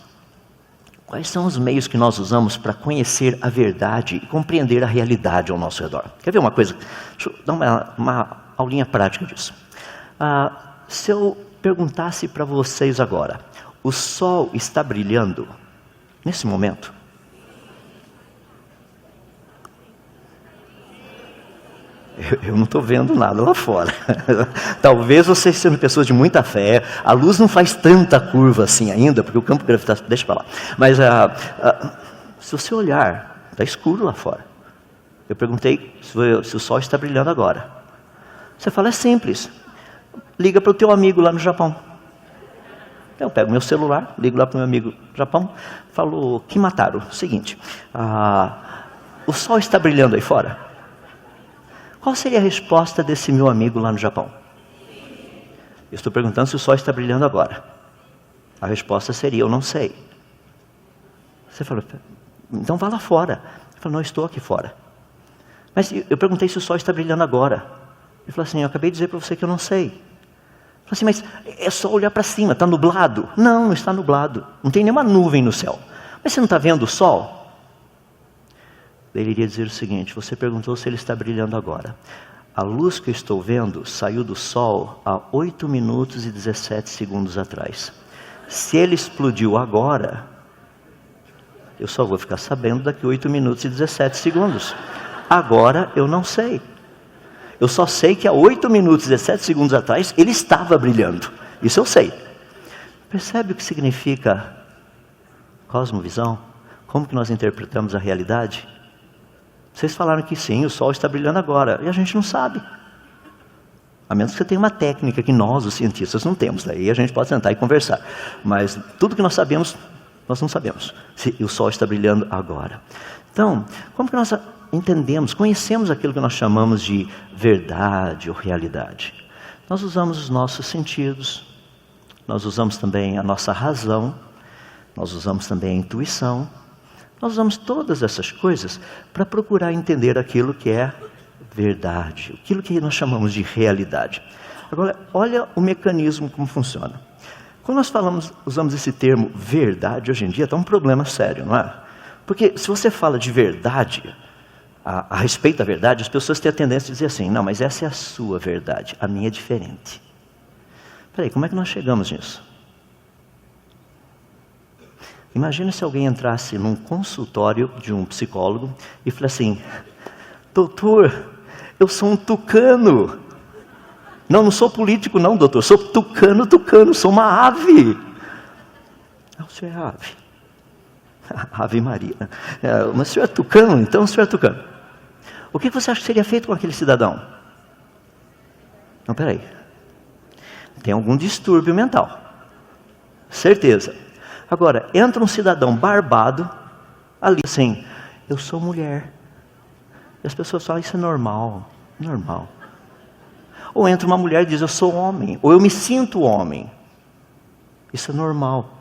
quais são os meios que nós usamos para conhecer a verdade e compreender a realidade ao nosso redor? Quer ver uma coisa? Deixa eu dar uma aulinha prática disso. Se eu perguntasse para vocês agora, o sol está brilhando nesse momento? Eu não estou vendo nada lá fora. Talvez vocês sendo pessoas de muita fé, a luz não faz tanta curva assim ainda, porque o campo gravitacional... Deixa para lá. Mas se você olhar, está escuro lá fora. Eu perguntei se o sol está brilhando agora. Você fala, é simples. Liga para o teu amigo lá no Japão. Eu pego meu celular, ligo lá para o meu amigo no Japão, falo, Kimataro, seguinte, o sol está brilhando aí fora? Qual seria a resposta desse meu amigo lá no Japão? Eu estou perguntando se o sol está brilhando agora. A resposta seria, eu não sei. Você falou, então vá lá fora. Eu falei, não, estou aqui fora. Mas eu perguntei se o sol está brilhando agora. Ele falou assim, eu acabei de dizer para você que eu não sei. Eu falei assim, mas é só olhar para cima, está nublado? Não, não está nublado. Não tem nenhuma nuvem no céu. Mas você não está vendo o sol? Ele iria dizer o seguinte, você perguntou se ele está brilhando agora. A luz que eu estou vendo saiu do sol há 8 minutos e 17 segundos atrás. Se ele explodiu agora, eu só vou ficar sabendo daqui 8 minutos e 17 segundos. Agora eu não sei. Eu só sei que há 8 minutos e 17 segundos atrás ele estava brilhando. Isso eu sei. Percebe o que significa cosmovisão? Como que nós interpretamos a realidade? Vocês falaram que sim, o sol está brilhando agora, e a gente não sabe. A menos que você tenha uma técnica que nós, os cientistas, não temos. Daí a gente pode sentar e conversar. Mas tudo que nós sabemos, nós não sabemos se o sol está brilhando agora. Então, como que nós entendemos, conhecemos aquilo que nós chamamos de verdade ou realidade? Nós usamos os nossos sentidos, nós usamos também a nossa razão, nós usamos também a intuição. Nós usamos todas essas coisas para procurar entender aquilo que é verdade, aquilo que nós chamamos de realidade. Agora, olha o mecanismo como funciona. Quando nós usamos esse termo verdade hoje em dia, está um problema sério, não é? Porque se você fala de verdade, a respeito da verdade, as pessoas têm a tendência de dizer assim, não, mas essa é a sua verdade, a minha é diferente. Peraí, como é que nós chegamos nisso? Imagina se alguém entrasse num consultório de um psicólogo e falasse assim, doutor, eu sou um tucano. Não sou político não, doutor, sou tucano, sou uma ave. Não, o senhor é ave. Ave Maria. Mas o senhor é tucano, então o senhor é tucano. O que você acha que seria feito com aquele cidadão? Não, peraí. Tem algum distúrbio mental. Certeza. Agora, entra um cidadão barbado, ali assim, eu sou mulher. E as pessoas falam, isso é normal, normal. Ou entra uma mulher e diz, eu sou homem, ou eu me sinto homem. Isso é normal.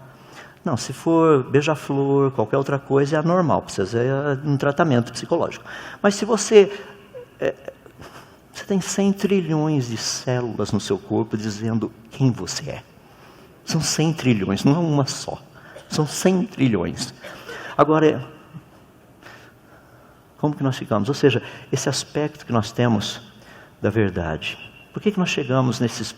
Não, se for beija-flor, qualquer outra coisa, é anormal, precisa de um tratamento psicológico. Mas se você tem 100 trilhões de células no seu corpo dizendo quem você é. São 100 trilhões, não é uma só. São 100 trilhões. Agora, como que nós ficamos? Ou seja, esse aspecto que nós temos da verdade. Por que nós chegamos nesse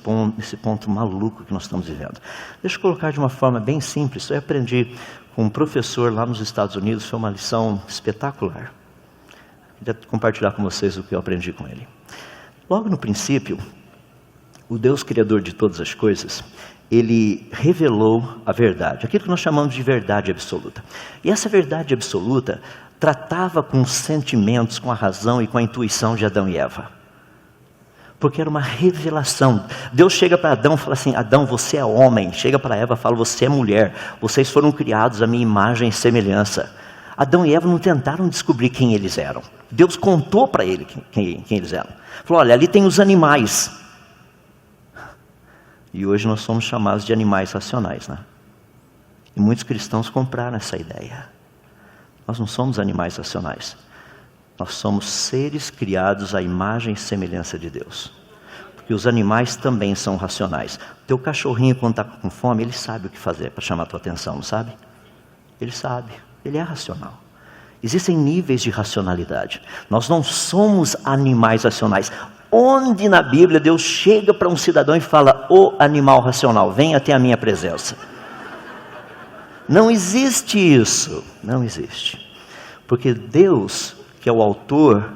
ponto maluco que nós estamos vivendo? Deixa eu colocar de uma forma bem simples. Eu aprendi com um professor lá nos Estados Unidos, foi uma lição espetacular. Queria compartilhar com vocês o que eu aprendi com ele. Logo no princípio, o Deus Criador de todas as coisas, Ele revelou a verdade, aquilo que nós chamamos de verdade absoluta. E essa verdade absoluta tratava com os sentimentos, com a razão e com a intuição de Adão e Eva. Porque era uma revelação. Deus chega para Adão e fala assim, Adão, você é homem. Chega para Eva e fala, você é mulher. Vocês foram criados à minha imagem e semelhança. Adão e Eva não tentaram descobrir quem eles eram. Deus contou para ele quem eles eram. Falou, olha, ali tem os animais. E hoje nós somos chamados de animais racionais, né? E muitos cristãos compraram essa ideia. Nós não somos animais racionais. Nós somos seres criados à imagem e semelhança de Deus. Porque os animais também são racionais. Teu cachorrinho, quando está com fome, ele sabe o que fazer para chamar a tua atenção, não sabe? Ele sabe, ele é racional. Existem níveis de racionalidade. Nós não somos animais racionais. Onde na Bíblia Deus chega para um cidadão e fala: ô animal racional, venha até a minha presença? Não existe isso, não existe. Porque Deus, que é o autor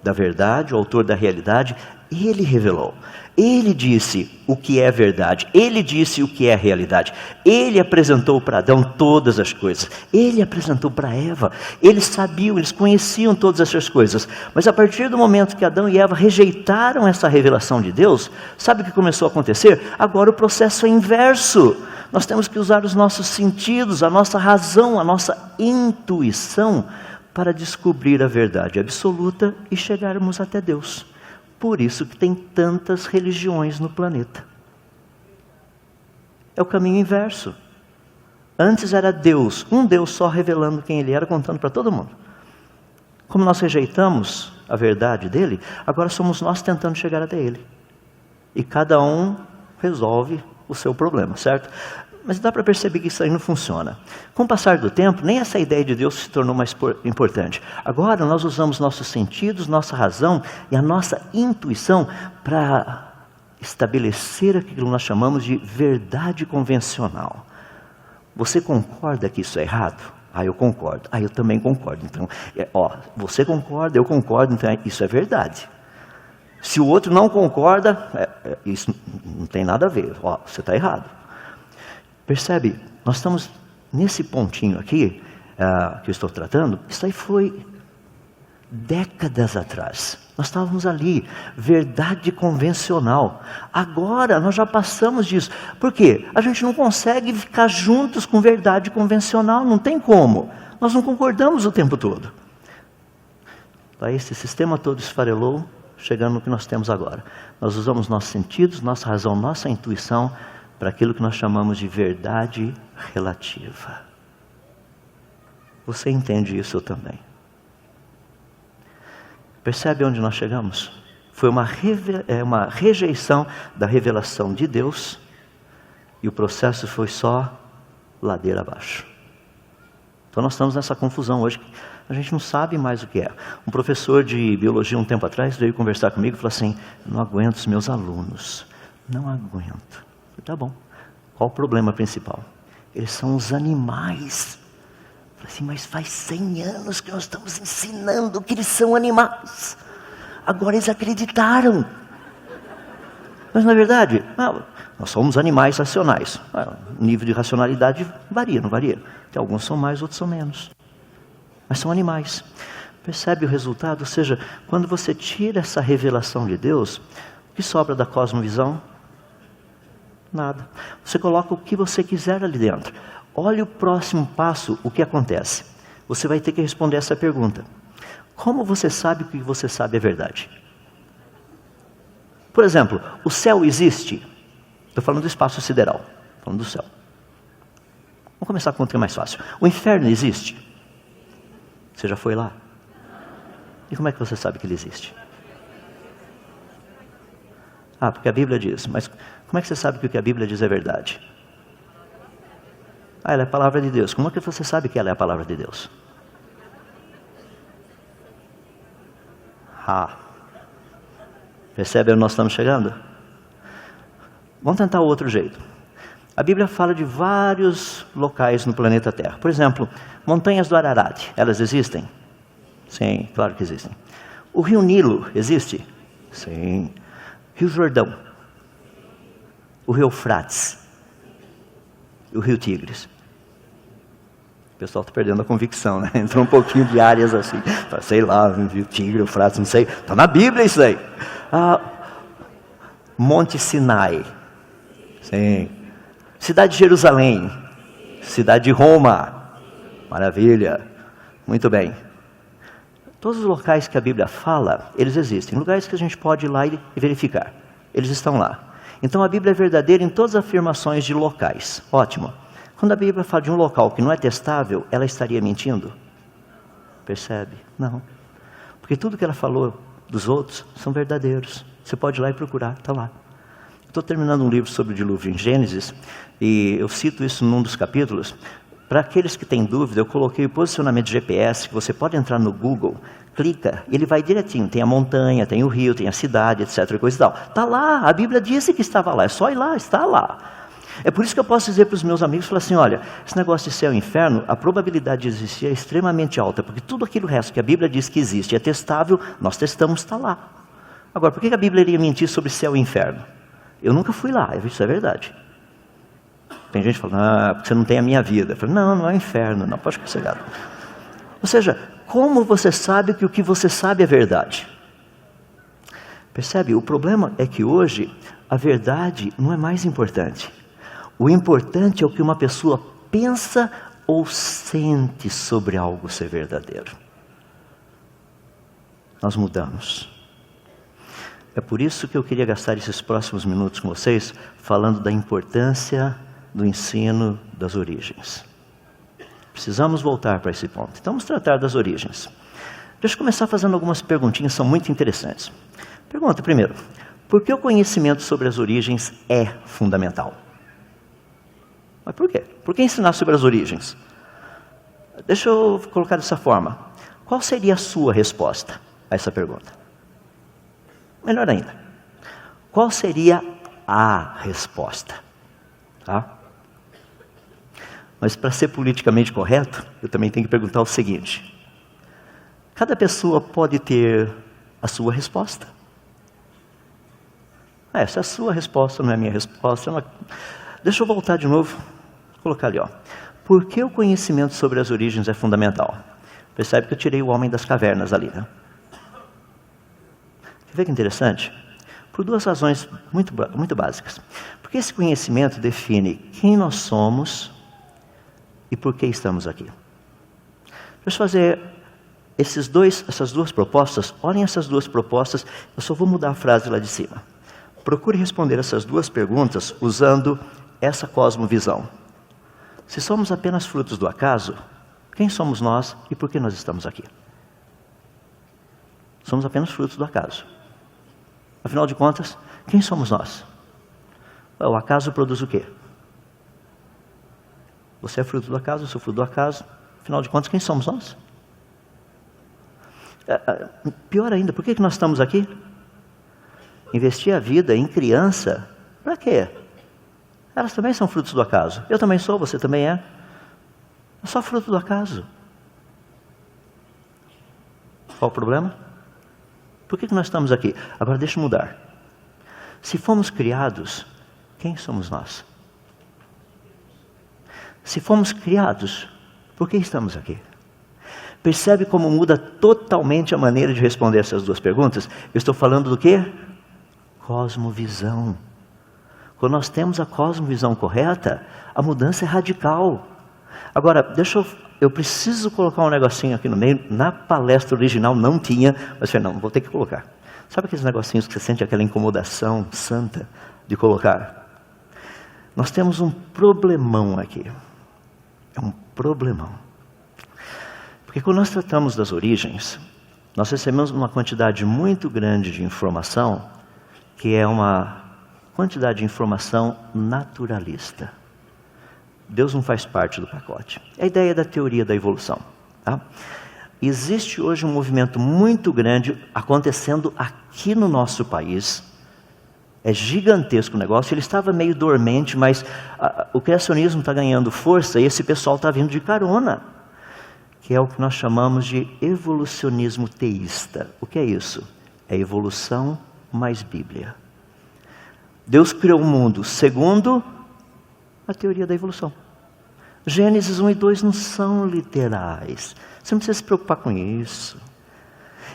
da verdade, o autor da realidade, Ele revelou. Ele disse o que é verdade, Ele disse o que é realidade. Ele apresentou para Adão todas as coisas, Ele apresentou para Eva. Eles sabiam, eles conheciam todas essas coisas. Mas a partir do momento que Adão e Eva rejeitaram essa revelação de Deus, sabe o que começou a acontecer? Agora o processo é inverso. Nós temos que usar os nossos sentidos, a nossa razão, a nossa intuição para descobrir a verdade absoluta e chegarmos até Deus. Por isso que tem tantas religiões no planeta. É o caminho inverso. Antes era Deus, um Deus só revelando quem Ele era, contando para todo mundo. Como nós rejeitamos a verdade dEle, agora somos nós tentando chegar até Ele. E cada um resolve o seu problema, certo? Mas dá para perceber que isso aí não funciona. Com o passar do tempo, nem essa ideia de Deus se tornou mais importante. Agora nós usamos nossos sentidos, nossa razão e a nossa intuição para estabelecer aquilo que nós chamamos de verdade convencional. Você concorda que isso é errado? Ah, eu concordo. Ah, eu também concordo. Então, você concorda, eu concordo, então isso é verdade. Se o outro não concorda, isso não tem nada a ver. Você está errado. Percebe? Nós estamos nesse pontinho aqui, que eu estou tratando, isso aí foi décadas atrás. Nós estávamos ali, verdade convencional. Agora nós já passamos disso. Por quê? A gente não consegue ficar juntos com verdade convencional, não tem como. Nós não concordamos o tempo todo. Aí esse sistema todo esfarelou, chegando no que nós temos agora. Nós usamos nossos sentidos, nossa razão, nossa intuição para aquilo que nós chamamos de verdade relativa. Você entende isso também? Percebe onde nós chegamos? Foi uma rejeição da revelação de Deus e o processo foi só ladeira abaixo. Então nós estamos nessa confusão hoje. A gente não sabe mais o que é. Um professor de biologia um tempo atrás veio conversar comigo e falou assim: não aguento os meus alunos, não aguento. Tá bom. Qual o problema principal? Eles são os animais. Eu falei assim, mas faz 100 anos que nós estamos ensinando que eles são animais. Agora eles acreditaram. Mas na verdade, nós somos animais racionais. O nível de racionalidade varia, não varia? Tem alguns são mais, outros são menos. Mas são animais. Percebe o resultado? Ou seja, quando você tira essa revelação de Deus, o que sobra da cosmovisão? Nada. Você coloca o que você quiser ali dentro. Olha o próximo passo, o que acontece. Você vai ter que responder essa pergunta. Como você sabe que o que você sabe é verdade? Por exemplo, o céu existe? Estou falando do espaço sideral. Estou falando do céu. Vamos começar com o que é mais fácil. O inferno existe? Você já foi lá? E como é que você sabe que ele existe? Porque a Bíblia diz. Mas como é que você sabe que o que a Bíblia diz é verdade? Ela é a palavra de Deus. Como é que você sabe que ela é a palavra de Deus? Percebe onde nós estamos chegando? Vamos tentar o outro jeito. A Bíblia fala de vários locais no planeta Terra. Por exemplo, montanhas do Ararat. Elas existem? Sim, claro que existem. O rio Nilo existe? Sim. Rio Jordão, o rio Eufrates, o rio Tigres. O pessoal está perdendo a convicção, né? Entrou um pouquinho de áreas assim, sei lá, rio Tigre, Eufrates, não sei. Está na Bíblia isso aí. Monte Sinai, sim. Cidade de Jerusalém, cidade de Roma, maravilha, muito bem. Todos os locais que a Bíblia fala, eles existem. Lugares que a gente pode ir lá e verificar. Eles estão lá. Então a Bíblia é verdadeira em todas as afirmações de locais. Ótimo. Quando a Bíblia fala de um local que não é testável, ela estaria mentindo? Percebe? Não. Porque tudo que ela falou dos outros são verdadeiros. Você pode ir lá e procurar, está lá. Estou terminando um livro sobre o dilúvio em Gênesis, e eu cito isso num dos capítulos. Para aqueles que têm dúvida, eu coloquei o posicionamento de GPS, que você pode entrar no Google, clica, ele vai direitinho, tem a montanha, tem o rio, tem a cidade, etc, coisa e tal. Está lá, a Bíblia disse que estava lá, é só ir lá, está lá. É por isso que eu posso dizer para os meus amigos, falar assim, olha, esse negócio de céu e inferno, a probabilidade de existir é extremamente alta, porque tudo aquilo resto que a Bíblia diz que existe, é testável, nós testamos, está lá. Agora, por que a Bíblia iria mentir sobre céu e inferno? Eu nunca fui lá, isso é verdade. Tem gente falando, porque você não tem a minha vida. Eu falo, não é o inferno, não, pode ficar sossegado. Ou seja, como você sabe que o que você sabe é verdade? Percebe? O problema é que hoje a verdade não é mais importante. O importante é o que uma pessoa pensa ou sente sobre algo ser verdadeiro. Nós mudamos. É por isso que eu queria gastar esses próximos minutos com vocês falando da importância do ensino das origens. Precisamos voltar para esse ponto. Então vamos tratar das origens. Deixa eu começar fazendo algumas perguntinhas, são muito interessantes. Pergunta primeiro, por que o conhecimento sobre as origens é fundamental? Mas por quê? Por que ensinar sobre as origens? Deixa eu colocar dessa forma. Qual seria a sua resposta a essa pergunta? Melhor ainda, qual seria a resposta? Tá? Mas para ser politicamente correto, eu também tenho que perguntar o seguinte. Cada pessoa pode ter a sua resposta. Essa é a sua resposta, não é a minha resposta. Deixa eu voltar de novo. Vou colocar ali, ó. Por que o conhecimento sobre as origens é fundamental? Percebe que eu tirei o homem das cavernas ali, né? Quer ver que interessante? Por duas razões muito básicas. Porque esse conhecimento define quem nós somos e por que estamos aqui. Deixa eu fazer essas duas propostas. Olhem essas duas propostas. Eu só vou mudar a frase lá de cima. Procure responder essas duas perguntas usando essa cosmovisão. Se somos apenas frutos do acaso, quem somos nós e por que nós estamos aqui? Somos apenas frutos do acaso. Afinal de contas, quem somos nós? O acaso produz o quê? Você é fruto do acaso, eu sou fruto do acaso. Afinal de contas, quem somos nós? Pior ainda, por que nós estamos aqui? Investir a vida em criança, para quê? Elas também são frutos do acaso. Eu também sou, você também é. É só fruto do acaso. Qual o problema? Por que nós estamos aqui? Agora deixa eu mudar. Se fomos criados, quem somos nós? Se fomos criados, por que estamos aqui? Percebe como muda totalmente a maneira de responder essas duas perguntas? Eu estou falando do quê? Cosmovisão. Quando nós temos a cosmovisão correta, a mudança é radical. Agora, eu preciso colocar um negocinho aqui no meio. Na palestra original não tinha, mas falei, não, vou ter que colocar. Sabe aqueles negocinhos que você sente aquela incomodação santa de colocar? Nós temos um problemão aqui. É um problemão. Porque quando nós tratamos das origens, nós recebemos uma quantidade muito grande de informação, que é uma quantidade de informação naturalista. Deus não faz parte do pacote. É a ideia da teoria da evolução. Tá? Existe hoje um movimento muito grande acontecendo aqui no nosso país. É gigantesco o negócio. Ele estava meio dormente, mas o criacionismo está ganhando força e esse pessoal está vindo de carona. Que é o que nós chamamos de evolucionismo teísta. O que é isso? É evolução mais Bíblia. Deus criou o mundo segundo a teoria da evolução. Gênesis 1 e 2 não são literais. Você não precisa se preocupar com isso.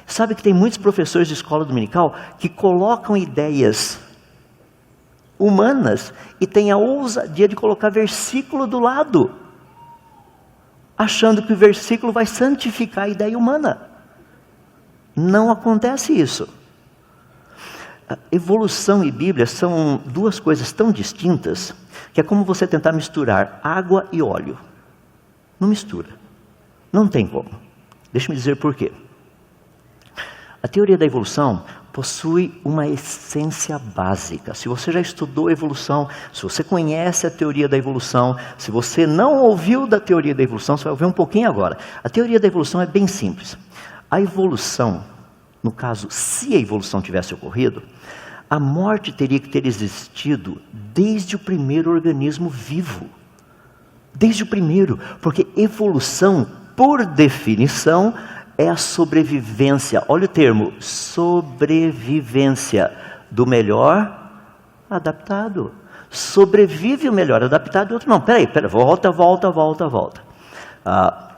Sabe que tem muitos professores de escola dominical que colocam ideias humanas e têm a ousadia de colocar versículo do lado, achando que o versículo vai santificar a ideia humana. Não acontece isso. Evolução e Bíblia são duas coisas tão distintas que é como você tentar misturar água e óleo. Não mistura. Não tem como. Deixa-me dizer por quê. A teoria da evolução possui uma essência básica. Se você já estudou evolução, se você conhece a teoria da evolução, se você não ouviu da teoria da evolução, você vai ouvir um pouquinho agora. A teoria da evolução é bem simples. A evolução, no caso, se a evolução tivesse ocorrido, a morte teria que ter existido desde o primeiro organismo vivo. Desde o primeiro, porque evolução, por definição, é a sobrevivência. Olha o termo, sobrevivência do melhor adaptado. Sobrevive o melhor adaptado e o outro não. Peraí, volta.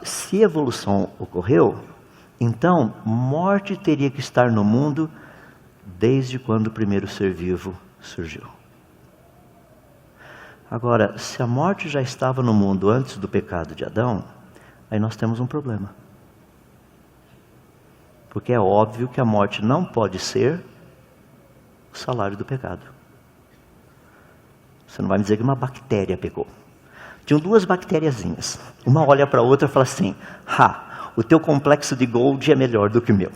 Se a evolução ocorreu, então morte teria que estar no mundo desde quando o primeiro ser vivo surgiu. Agora, se a morte já estava no mundo antes do pecado de Adão, aí nós temos um problema. Porque é óbvio que a morte não pode ser o salário do pecado. Você não vai me dizer que uma bactéria pecou. Tinham duas bactériazinhas. Uma olha para a outra e fala assim, o teu complexo de Gold é melhor do que o meu.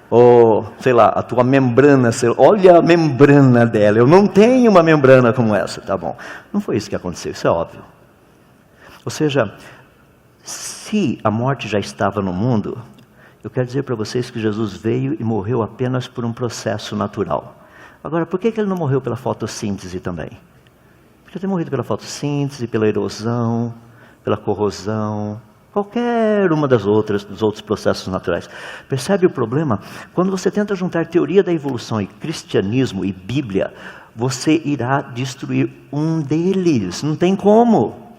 Ou, sei lá, a tua membrana, olha a membrana dela, eu não tenho uma membrana como essa, tá bom. Não foi isso que aconteceu, isso é óbvio. Ou seja, se a morte já estava no mundo, eu quero dizer para vocês que Jesus veio e morreu apenas por um processo natural. Agora, por que ele não morreu pela fotossíntese também? Podia ter morrido pela fotossíntese, pela erosão, pela corrosão, qualquer uma dos outros processos naturais. Percebe o problema? Quando você tenta juntar teoria da evolução e cristianismo e Bíblia, você irá destruir um deles. Não tem como.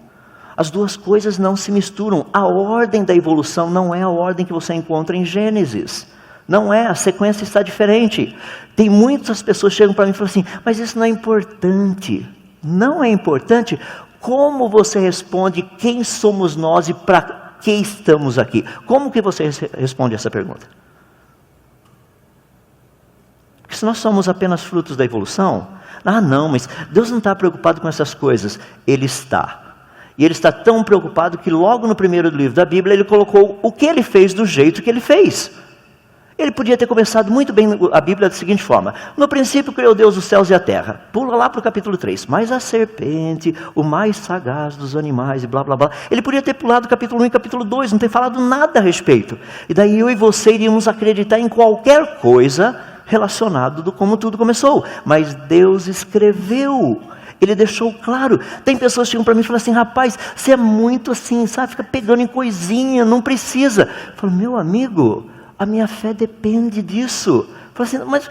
As duas coisas não se misturam. A ordem da evolução não é a ordem que você encontra em Gênesis. Não é, a sequência está diferente. Tem muitas pessoas que chegam para mim e falam assim, mas isso não é importante. Não é importante. Como você responde quem somos nós e para que estamos aqui? Como que você responde essa pergunta? Porque se nós somos apenas frutos da evolução, não, mas Deus não está preocupado com essas coisas. Ele está. E ele está tão preocupado que logo no primeiro livro da Bíblia ele colocou o que ele fez do jeito que ele fez. Ele podia ter começado muito bem a Bíblia da seguinte forma: no princípio criou Deus os céus e a terra. Pula lá para o capítulo 3. Mas a serpente, o mais sagaz dos animais e blá blá blá. Ele podia ter pulado o capítulo 1 e capítulo 2, não ter falado nada a respeito. E daí eu e você iríamos acreditar em qualquer coisa relacionada do como tudo começou. Mas Deus escreveu. Ele deixou claro. Tem pessoas que chegam para mim e falam assim, rapaz, você é muito assim, sabe? Fica pegando em coisinha, não precisa. Eu falo, meu amigo, a minha fé depende disso. Fala assim, mas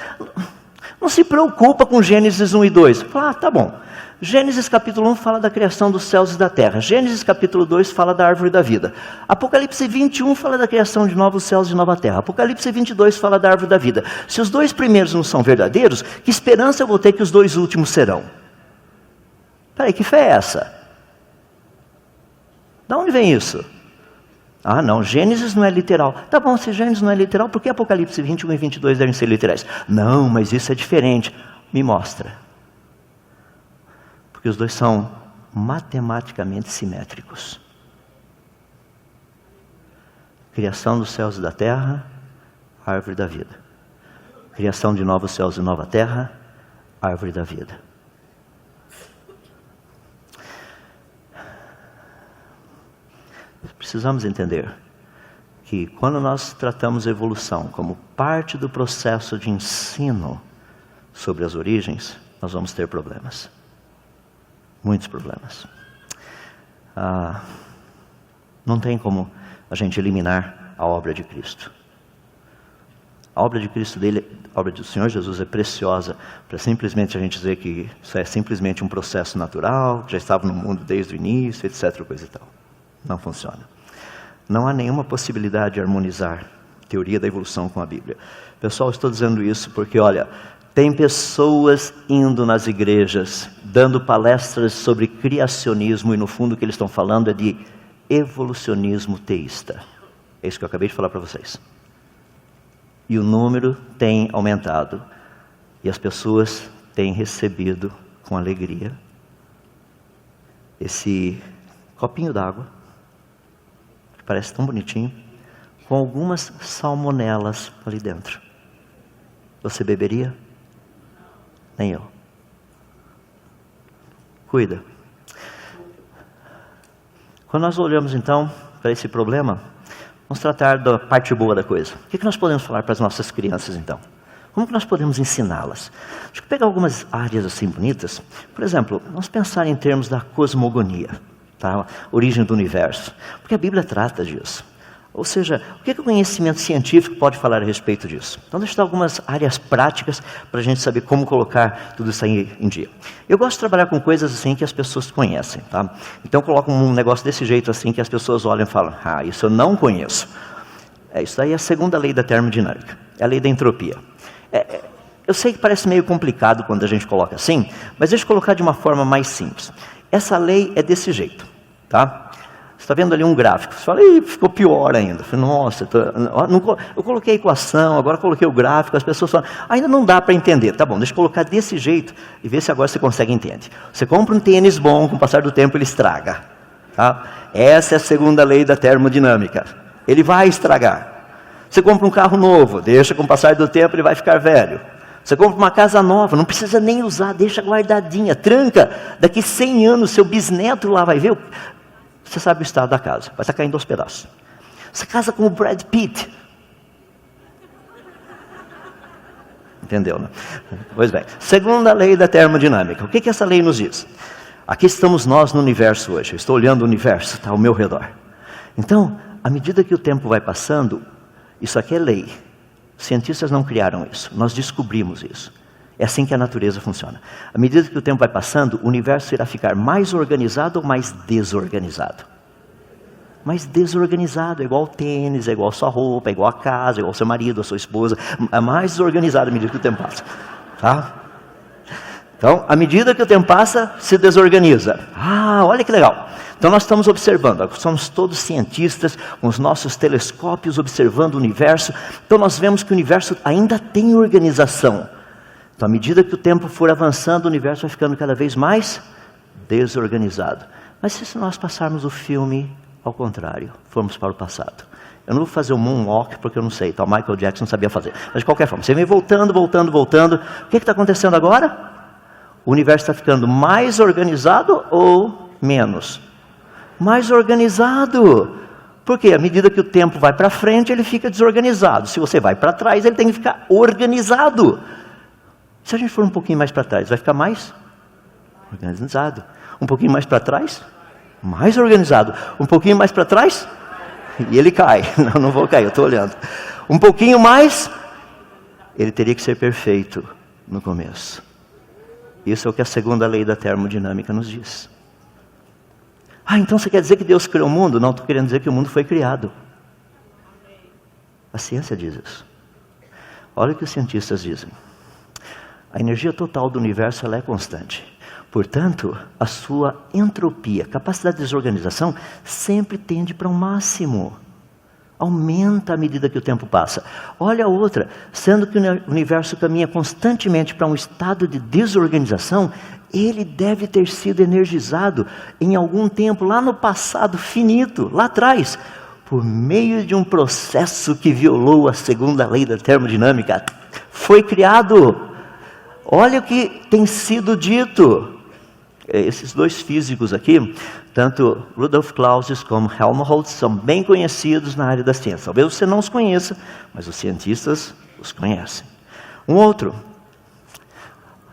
não se preocupa com Gênesis 1 e 2. Fala, tá bom. Gênesis capítulo 1 fala da criação dos céus e da terra. Gênesis capítulo 2 fala da árvore da vida. Apocalipse 21 fala da criação de novos céus e nova terra. Apocalipse 22 fala da árvore da vida. Se os dois primeiros não são verdadeiros, que esperança eu vou ter que os dois últimos serão? Peraí, que fé é essa? De onde vem isso? Ah, não, Gênesis não é literal. Tá bom, se Gênesis não é literal, por que Apocalipse 21 e 22 devem ser literais? Não, mas isso é diferente. Me mostra. Porque os dois são matematicamente simétricos. Criação dos céus e da terra, árvore da vida. Criação de novos céus e nova terra, árvore da vida. Precisamos entender que quando nós tratamos a evolução como parte do processo de ensino sobre as origens, nós vamos ter problemas. Muitos problemas. Não tem como a gente eliminar a obra de Cristo. A obra de Cristo dele, a obra do Senhor Jesus é preciosa para simplesmente a gente dizer que isso é simplesmente um processo natural, que já estava no mundo desde o início, etc. coisa e tal. Não funciona. Não há nenhuma possibilidade de harmonizar a teoria da evolução com a Bíblia. Pessoal, estou dizendo isso porque, olha, tem pessoas indo nas igrejas, dando palestras sobre criacionismo e no fundo o que eles estão falando é de evolucionismo teísta. É isso que eu acabei de falar para vocês. E o número tem aumentado. E as pessoas têm recebido com alegria esse copinho d'água, que parece tão bonitinho, com algumas salmonelas ali dentro. Você beberia? Nem eu. Cuida. Quando nós olhamos então para esse problema, vamos tratar da parte boa da coisa. O que nós podemos falar para as nossas crianças então? Como que nós podemos ensiná-las? Deixa eu pegar algumas áreas assim bonitas. Por exemplo, vamos pensar em termos da cosmogonia, tá? Origem do universo. Porque a Bíblia trata disso. Ou seja, o que o conhecimento científico pode falar a respeito disso? Então, deixa eu dar algumas áreas práticas para a gente saber como colocar tudo isso aí em dia. Eu gosto de trabalhar com coisas assim que as pessoas conhecem, tá? Então, eu coloco um negócio desse jeito assim que as pessoas olham e falam, isso eu não conheço. Isso daí é a segunda lei da termodinâmica, é a lei da entropia. Eu sei que parece meio complicado quando a gente coloca assim, mas deixa eu colocar de uma forma mais simples. Essa lei é desse jeito, tá? Você está vendo ali um gráfico, você fala, ficou pior ainda. Eu falei, nossa, eu coloquei a equação, agora coloquei o gráfico, as pessoas falam, ainda não dá para entender. Tá bom, deixa eu colocar desse jeito e ver se agora você consegue entender. Você compra um tênis bom, com o passar do tempo ele estraga. Tá? Essa é a segunda lei da termodinâmica. Ele vai estragar. Você compra um carro novo, deixa com o passar do tempo ele vai ficar velho. Você compra uma casa nova, não precisa nem usar, deixa guardadinha, tranca. Daqui 100 anos, seu bisneto lá vai ver... Você sabe o estado da casa, vai estar caindo aos pedaços. Você casa com o Brad Pitt. Entendeu, né? Pois bem, segunda lei da termodinâmica. O que essa lei nos diz? Aqui estamos nós no universo hoje. Eu estou olhando o universo, está ao meu redor. Então, à medida que o tempo vai passando, isso aqui é lei. Os cientistas não criaram isso, nós descobrimos isso. É assim que a natureza funciona. À medida que o tempo vai passando, o universo irá ficar mais organizado ou mais desorganizado? Mais desorganizado, é igual ao tênis, é igual a sua roupa, é igual a casa, é igual ao seu marido, a sua esposa. É mais desorganizado à medida que o tempo passa. Tá? Então, à medida que o tempo passa, se desorganiza. Olha que legal. Então nós estamos observando, somos todos cientistas, com os nossos telescópios observando o universo. Então nós vemos que o universo ainda tem organização. Então, à medida que o tempo for avançando, o universo vai ficando cada vez mais desorganizado. Mas e se nós passarmos o filme ao contrário, formos para o passado? Eu não vou fazer um moonwalk porque eu não sei, então Michael Jackson sabia fazer. Mas de qualquer forma, você vem voltando. O que está acontecendo agora? O universo está ficando mais organizado ou menos? Mais organizado. Porque à medida que o tempo vai para frente, ele fica desorganizado. Se você vai para trás, ele tem que ficar organizado. Se a gente for um pouquinho mais para trás, vai ficar mais organizado. Um pouquinho mais para trás, mais organizado. Um pouquinho mais para trás, e ele cai. Não vou cair, eu estou olhando. Um pouquinho mais, ele teria que ser perfeito no começo. Isso é o que a segunda lei da termodinâmica nos diz. Então você quer dizer que Deus criou o mundo? Não, estou querendo dizer que o mundo foi criado. A ciência diz isso. Olha o que os cientistas dizem. A energia total do universo ela é constante. Portanto, a sua entropia, capacidade de desorganização, sempre tende para um máximo. Aumenta à medida que o tempo passa. Olha a outra, sendo que o universo caminha constantemente para um estado de desorganização, ele deve ter sido energizado em algum tempo, lá no passado finito, lá atrás, por meio de um processo que violou a segunda lei da termodinâmica. Foi criado. Olha o que tem sido dito. Esses dois físicos aqui, tanto Rudolf Clausius como Helmholtz, são bem conhecidos na área da ciência. Talvez você não os conheça, mas os cientistas os conhecem. Um outro,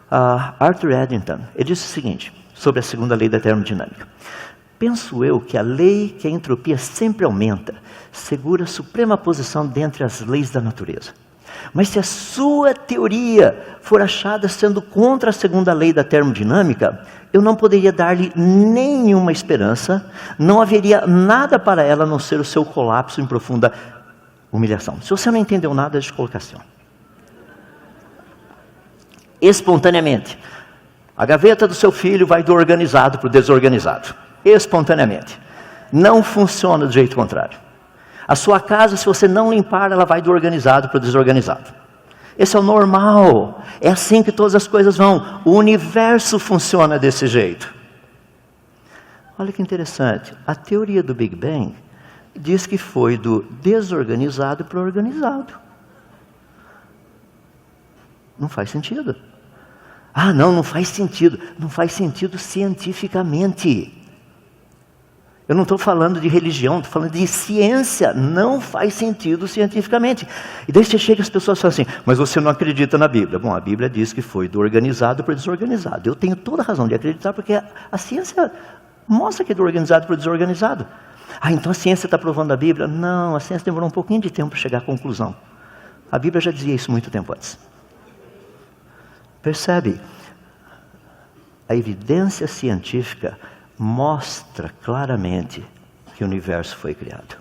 Arthur Eddington, ele disse o seguinte, sobre a segunda lei da termodinâmica. Penso eu que a lei que a entropia sempre aumenta, segura a suprema posição dentre as leis da natureza. Mas se a sua teoria for achada sendo contra a segunda lei da termodinâmica, eu não poderia dar-lhe nenhuma esperança, não haveria nada para ela a não ser o seu colapso em profunda humilhação. Se você não entendeu nada, deixa eu colocar assim. Espontaneamente, a gaveta do seu filho vai do organizado para o desorganizado. Espontaneamente. Não funciona do jeito contrário. A sua casa, se você não limpar, ela vai do organizado para o desorganizado. Esse é o normal. É assim que todas as coisas vão. O universo funciona desse jeito. Olha que interessante. A teoria do Big Bang diz que foi do desorganizado para o organizado. Não faz sentido. Ah, não faz sentido. Não faz sentido cientificamente. Eu não estou falando de religião, estou falando de ciência. Não faz sentido cientificamente. E daí você chega e as pessoas falam assim, mas você não acredita na Bíblia. Bom, a Bíblia diz que foi do organizado para o desorganizado. Eu tenho toda a razão de acreditar, porque a ciência mostra que é do organizado para o desorganizado. Ah, então a ciência está provando a Bíblia? Não, a ciência demorou um pouquinho de tempo para chegar à conclusão. A Bíblia já dizia isso muito tempo antes. Percebe? A evidência científica mostra claramente que o universo foi criado.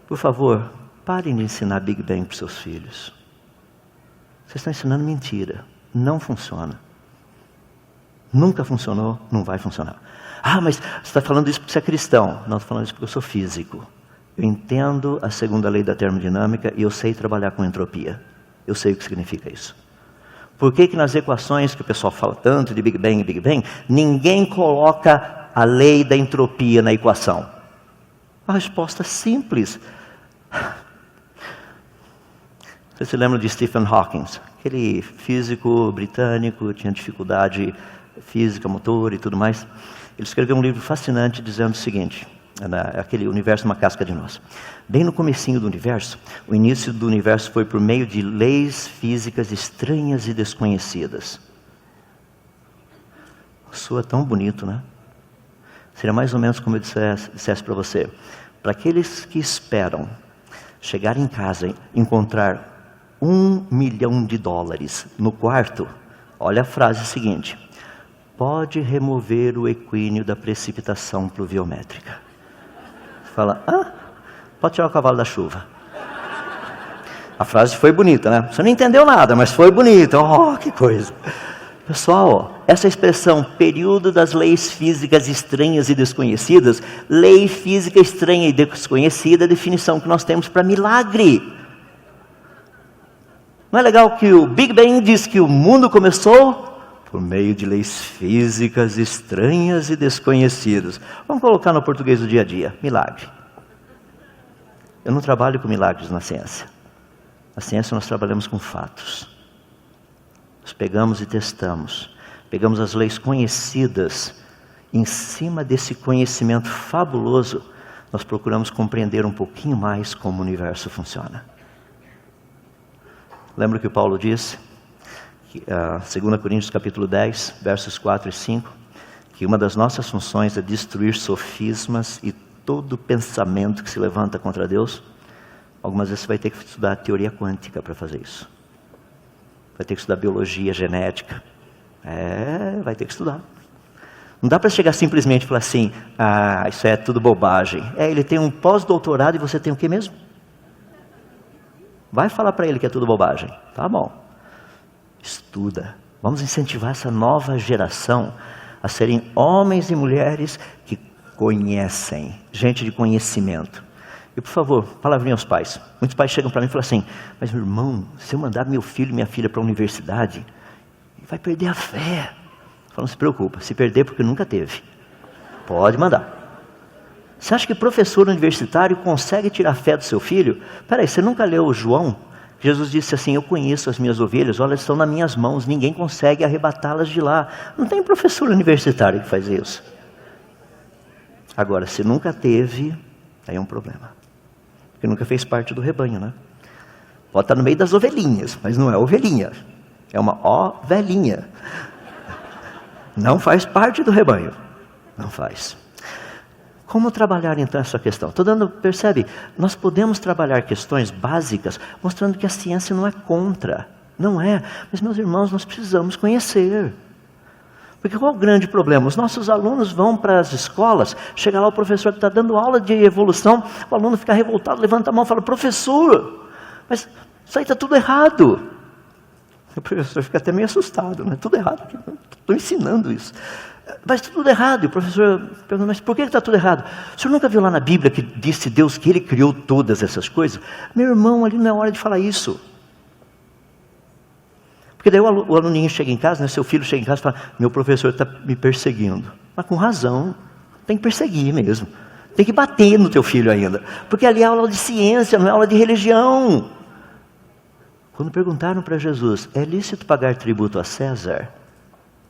Por favor, parem de ensinar Big Bang para os seus filhos. Vocês estão ensinando mentira. Não funciona. Nunca funcionou, não vai funcionar. Ah, mas você está falando isso porque você é cristão. Não, estou falando isso porque eu sou físico. Eu entendo a segunda lei da termodinâmica e eu sei trabalhar com entropia. Eu sei o que significa isso. Por que nas equações que o pessoal fala tanto de Big Bang, ninguém coloca a lei da entropia na equação? A resposta é simples. Você se lembra de Stephen Hawking? Aquele físico britânico, tinha dificuldade física, motor e tudo mais. Ele escreveu um livro fascinante dizendo o seguinte, aquele universo uma casca de nós. Bem no comecinho do universo, o início do universo foi por meio de leis físicas estranhas e desconhecidas. Soa tão bonito, né? Seria mais ou menos como eu dissesse para você. Para aqueles que esperam chegar em casa e encontrar $1 milhão no quarto, olha a frase seguinte: pode remover o equínio da precipitação pluviométrica. Você fala, pode tirar o cavalo da chuva. A frase foi bonita, né? Você não entendeu nada, mas foi bonita. Oh, que coisa. Pessoal, essa expressão, período das leis físicas estranhas e desconhecidas, lei física estranha e desconhecida, é a definição que nós temos para milagre. Não é legal que o Big Bang diz que o mundo começou por meio de leis físicas estranhas e desconhecidas? Vamos colocar no português do dia a dia, milagre. Eu não trabalho com milagres na ciência. Na ciência nós trabalhamos com fatos. Nós pegamos e testamos. Pegamos as leis conhecidas. Em cima desse conhecimento fabuloso, nós procuramos compreender um pouquinho mais como o universo funciona. Lembra que o Paulo disse, 2 Coríntios capítulo 10, versos 4 e 5, que uma das nossas funções é destruir sofismas e todo pensamento que se levanta contra Deus? Algumas vezes você vai ter que estudar teoria quântica para fazer isso. Vai ter que estudar biologia, genética. Vai ter que estudar. Não dá para chegar simplesmente e falar assim, isso é tudo bobagem. Ele tem um pós-doutorado e você tem o quê mesmo? Vai falar para ele que é tudo bobagem. Tá bom. Estuda. Vamos incentivar essa nova geração a serem homens e mulheres que conhecem, gente de conhecimento. E por favor, palavrinha aos pais. Muitos pais chegam para mim e falam assim, mas meu irmão, se eu mandar meu filho e minha filha para a universidade, ele vai perder a fé. Eu falo, não se preocupa, se perder porque nunca teve. Pode mandar. Você acha que professor universitário consegue tirar a fé do seu filho? Peraí, você nunca leu o João? Jesus disse assim, eu conheço as minhas ovelhas, olha, elas estão nas minhas mãos, ninguém consegue arrebatá-las de lá. Não tem professor universitário que faz isso. Agora, se nunca teve, aí é um problema. Porque nunca fez parte do rebanho, né? Pode estar no meio das ovelhinhas, mas não é ovelhinha. É uma ovelhinha. Não faz parte do rebanho. Não faz. Como trabalhar então essa questão? Percebe? Nós podemos trabalhar questões básicas, mostrando que a ciência não é contra. Não é. Mas, meus irmãos, nós precisamos conhecer. Porque qual é o grande problema? Os nossos alunos vão para as escolas, chega lá o professor que está dando aula de evolução, o aluno fica revoltado, levanta a mão e fala, professor, mas isso aí está tudo errado. O professor fica até meio assustado, né? Tudo errado, estou ensinando isso. Mas tudo errado. E o professor pergunta, mas por que está tudo errado? O senhor nunca viu lá na Bíblia que disse Deus que Ele criou todas essas coisas? Meu irmão, ali não é hora de falar isso. Porque daí o aluninho chega em casa, né, seu filho chega em casa e fala, meu professor está me perseguindo. Mas com razão, tem que perseguir mesmo. Tem que bater no teu filho ainda. Porque ali é aula de ciência, não é aula de religião. Quando perguntaram para Jesus, é lícito pagar tributo a César?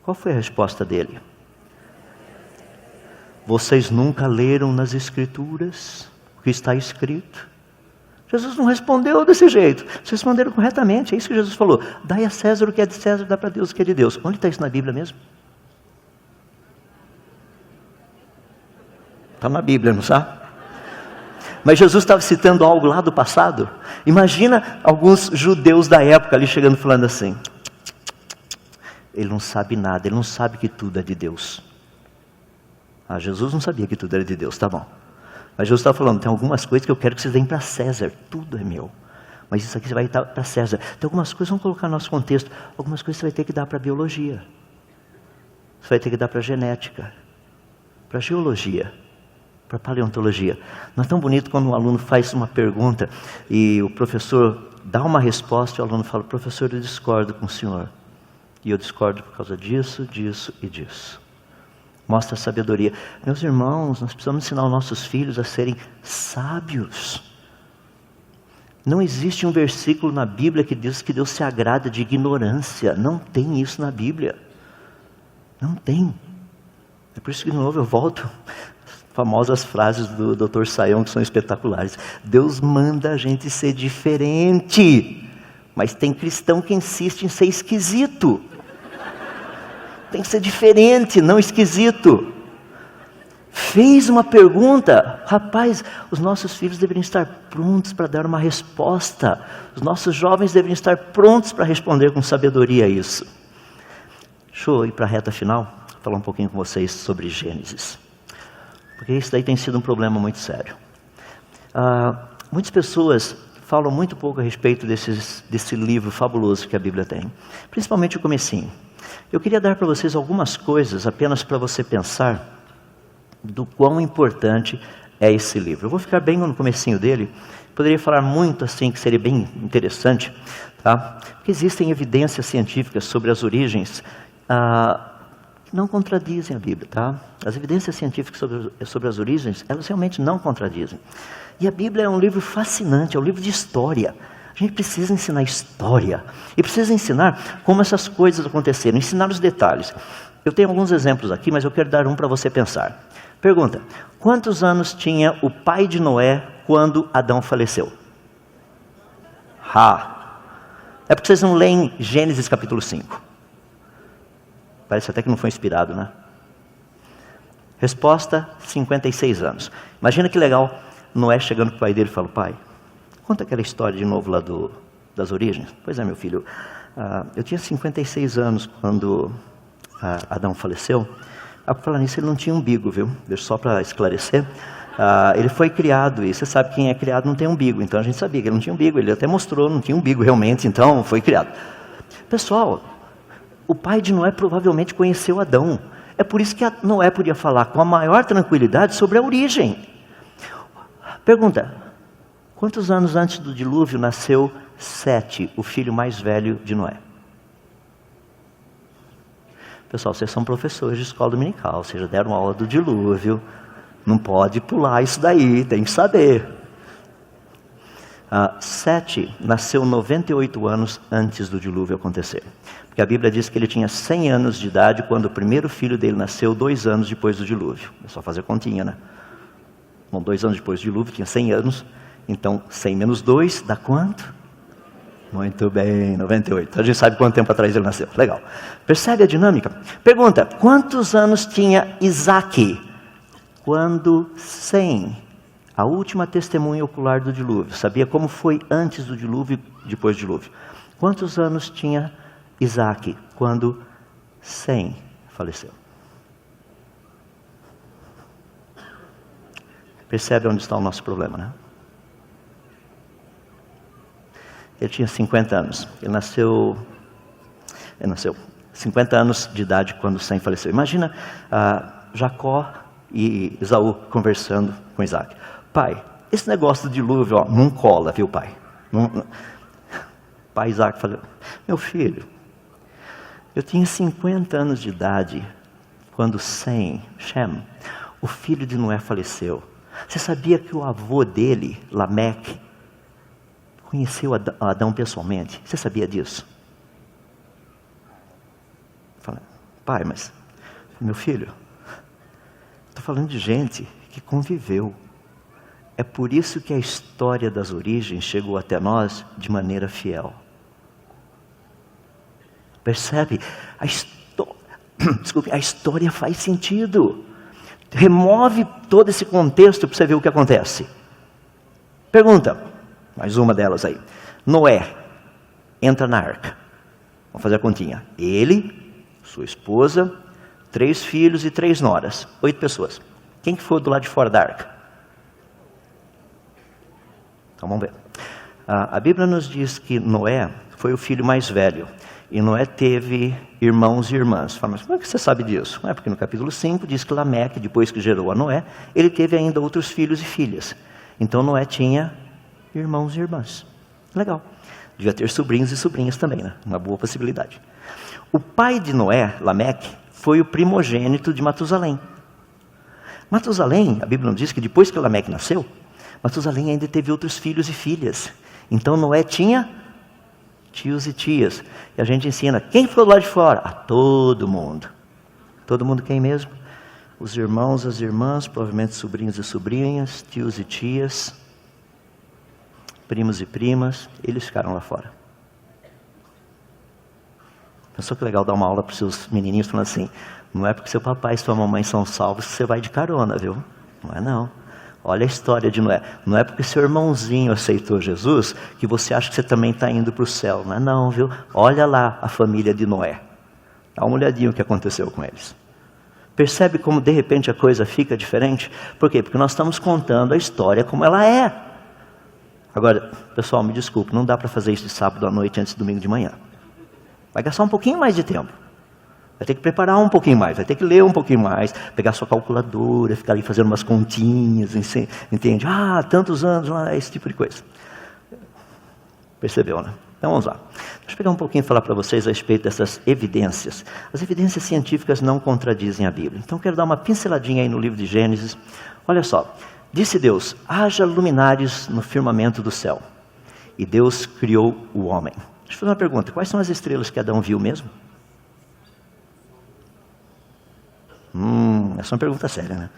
Qual foi a resposta dele? Vocês nunca leram nas Escrituras o que está escrito? Jesus não respondeu desse jeito. Vocês responderam corretamente. É isso que Jesus falou. Dai a César o que é de César, dá para Deus o que é de Deus. Onde está isso na Bíblia mesmo? Está na Bíblia, não está? Mas Jesus estava citando algo lá do passado. Imagina alguns judeus da época ali chegando falando assim: ele não sabe nada, ele não sabe que tudo é de Deus. Ah, Jesus não sabia que tudo era de Deus, tá bom. Mas Jesus estava falando, tem algumas coisas que eu quero que vocês deem para César. Tudo é meu. Mas isso aqui você vai dar para César. Tem algumas coisas, vamos colocar no nosso contexto. Algumas coisas você vai ter que dar para biologia. Você vai ter que dar para genética. Para geologia. Para paleontologia. Não é tão bonito quando um aluno faz uma pergunta e o professor dá uma resposta e o aluno fala, professor, eu discordo com o senhor. E eu discordo por causa disso, disso e disso. Mostra a sabedoria. Meus irmãos, nós precisamos ensinar os nossos filhos a serem sábios. Não existe um versículo na Bíblia que diz que Deus se agrada de ignorância. Não tem isso na Bíblia. Não tem. É por isso que de novo eu volto. Famosas frases do Dr. Sayão que são espetaculares. Deus manda a gente ser diferente. Mas tem cristão que insiste em ser esquisito. Tem que ser diferente, não esquisito. Fez uma pergunta, rapaz, os nossos filhos deveriam estar prontos para dar uma resposta. Os nossos jovens deveriam estar prontos para responder com sabedoria a isso. Deixa eu ir para a reta final, falar um pouquinho com vocês sobre Gênesis. Porque isso daí tem sido um problema muito sério. Muitas pessoas falam muito pouco a respeito desse livro fabuloso que a Bíblia tem. Principalmente o comecinho. Eu queria dar para vocês algumas coisas, apenas para você pensar do quão importante é esse livro. Eu vou ficar bem no comecinho dele, poderia falar muito assim, que seria bem interessante, tá? Porque existem evidências científicas sobre as origens, que não contradizem a Bíblia, tá? As evidências científicas sobre as origens, elas realmente não contradizem. E a Bíblia é um livro fascinante, é um livro de história. A gente precisa ensinar história e precisa ensinar como essas coisas aconteceram, ensinar os detalhes. Eu tenho alguns exemplos aqui, mas eu quero dar um para você pensar. Pergunta, quantos anos tinha o pai de Noé quando Adão faleceu? É porque vocês não leem Gênesis capítulo 5. Parece até que não foi inspirado, né? Resposta, 56 anos. Imagina que legal, Noé chegando para o pai dele e fala, pai, conta aquela história de novo lá das origens. Pois é, meu filho, eu tinha 56 anos quando Adão faleceu. Por falar nisso, ele não tinha umbigo, viu? Deixa só para esclarecer. Ele foi criado, e você sabe que quem é criado não tem umbigo, então a gente sabia que ele não tinha umbigo. Ele até mostrou, não tinha umbigo realmente, então foi criado. Pessoal, o pai de Noé provavelmente conheceu Adão. É por isso que Noé podia falar com a maior tranquilidade sobre a origem. Pergunta, quantos anos antes do dilúvio nasceu Sete, o filho mais velho de Noé? Pessoal, vocês são professores de escola dominical, vocês já deram aula do dilúvio, não pode pular isso daí, tem que saber. Sete nasceu 98 anos antes do dilúvio acontecer. Porque a Bíblia diz que ele tinha 100 anos de idade quando o primeiro filho dele nasceu 2 anos depois do dilúvio. É só fazer continha, né? Bom, 2 anos depois do dilúvio, tinha 100 anos. Então, 100 menos 2 dá quanto? Muito bem, 98. A gente sabe quanto tempo atrás ele nasceu. Legal. Percebe a dinâmica? Pergunta, quantos anos tinha Isaac quando Sem, a última testemunha ocular do dilúvio, sabia como foi antes do dilúvio e depois do dilúvio? Quantos anos tinha Isaac quando Sem faleceu? Percebe onde está o nosso problema, né? Ele tinha 50 anos. Ele nasceu 50 anos de idade quando Sem faleceu. Imagina Jacó e Esaú conversando com Isaac. Pai, esse negócio do dilúvio, não cola, viu, pai? Pai Isaac falou, meu filho, eu tinha 50 anos de idade quando Shem, o filho de Noé, faleceu. Você sabia que o avô dele, Lameque, conheceu Adão pessoalmente? Você sabia disso? Falei, pai, mas, meu filho, estou falando de gente que conviveu. É por isso que a história das origens chegou até nós de maneira fiel. Percebe? A história faz sentido. Remove todo esse contexto para você ver o que acontece. Pergunta, mais uma delas aí. Noé entra na arca. Vamos fazer a continha. Ele, sua esposa, 3 filhos e 3 noras. 8 pessoas. Quem que foi do lado de fora da arca? Então vamos ver. A Bíblia nos diz que Noé foi o filho mais velho. E Noé teve irmãos e irmãs. Fala, mas como é que você sabe disso? É porque no capítulo 5 diz que Lameque, depois que gerou a Noé, ele teve ainda outros filhos e filhas. Então Noé tinha irmãos e irmãs. Legal. Devia ter sobrinhos e sobrinhas também, né? Uma boa possibilidade. O pai de Noé, Lameque, foi o primogênito de Matusalém. Matusalém, a Bíblia nos diz que depois que Lameque nasceu, Matusalém ainda teve outros filhos e filhas. Então Noé tinha tios e tias. E a gente ensina, quem foi lá de fora? A todo mundo. Todo mundo quem mesmo? Os irmãos, as irmãs, provavelmente sobrinhos e sobrinhas, tios e tias, primos e primas, eles ficaram lá fora. Pensou que legal dar uma aula para os seus menininhos falando assim, não é porque seu papai e sua mamãe são salvos que você vai de carona, viu? Não é não. Olha a história de Noé. Não é porque seu irmãozinho aceitou Jesus que você acha que você também está indo para o céu. Não é não, viu? Olha lá a família de Noé. Dá uma olhadinha o que aconteceu com eles. Percebe como de repente a coisa fica diferente? Por quê? Porque nós estamos contando a história como ela é. Agora, pessoal, me desculpe, não dá para fazer isso de sábado à noite antes de domingo de manhã. Vai gastar um pouquinho mais de tempo. Vai ter que preparar um pouquinho mais, vai ter que ler um pouquinho mais, pegar sua calculadora, ficar ali fazendo umas continhas, entende? Ah, tantos anos, esse tipo de coisa. Percebeu, né? Então vamos lá. Deixa eu pegar um pouquinho e falar para vocês a respeito dessas evidências. As evidências científicas não contradizem a Bíblia. Então quero dar uma pinceladinha aí no livro de Gênesis. Olha só, disse Deus, haja luminares no firmamento do céu. E Deus criou o homem. Deixa eu fazer uma pergunta, quais são as estrelas que Adão viu mesmo? Essa é uma pergunta séria, né?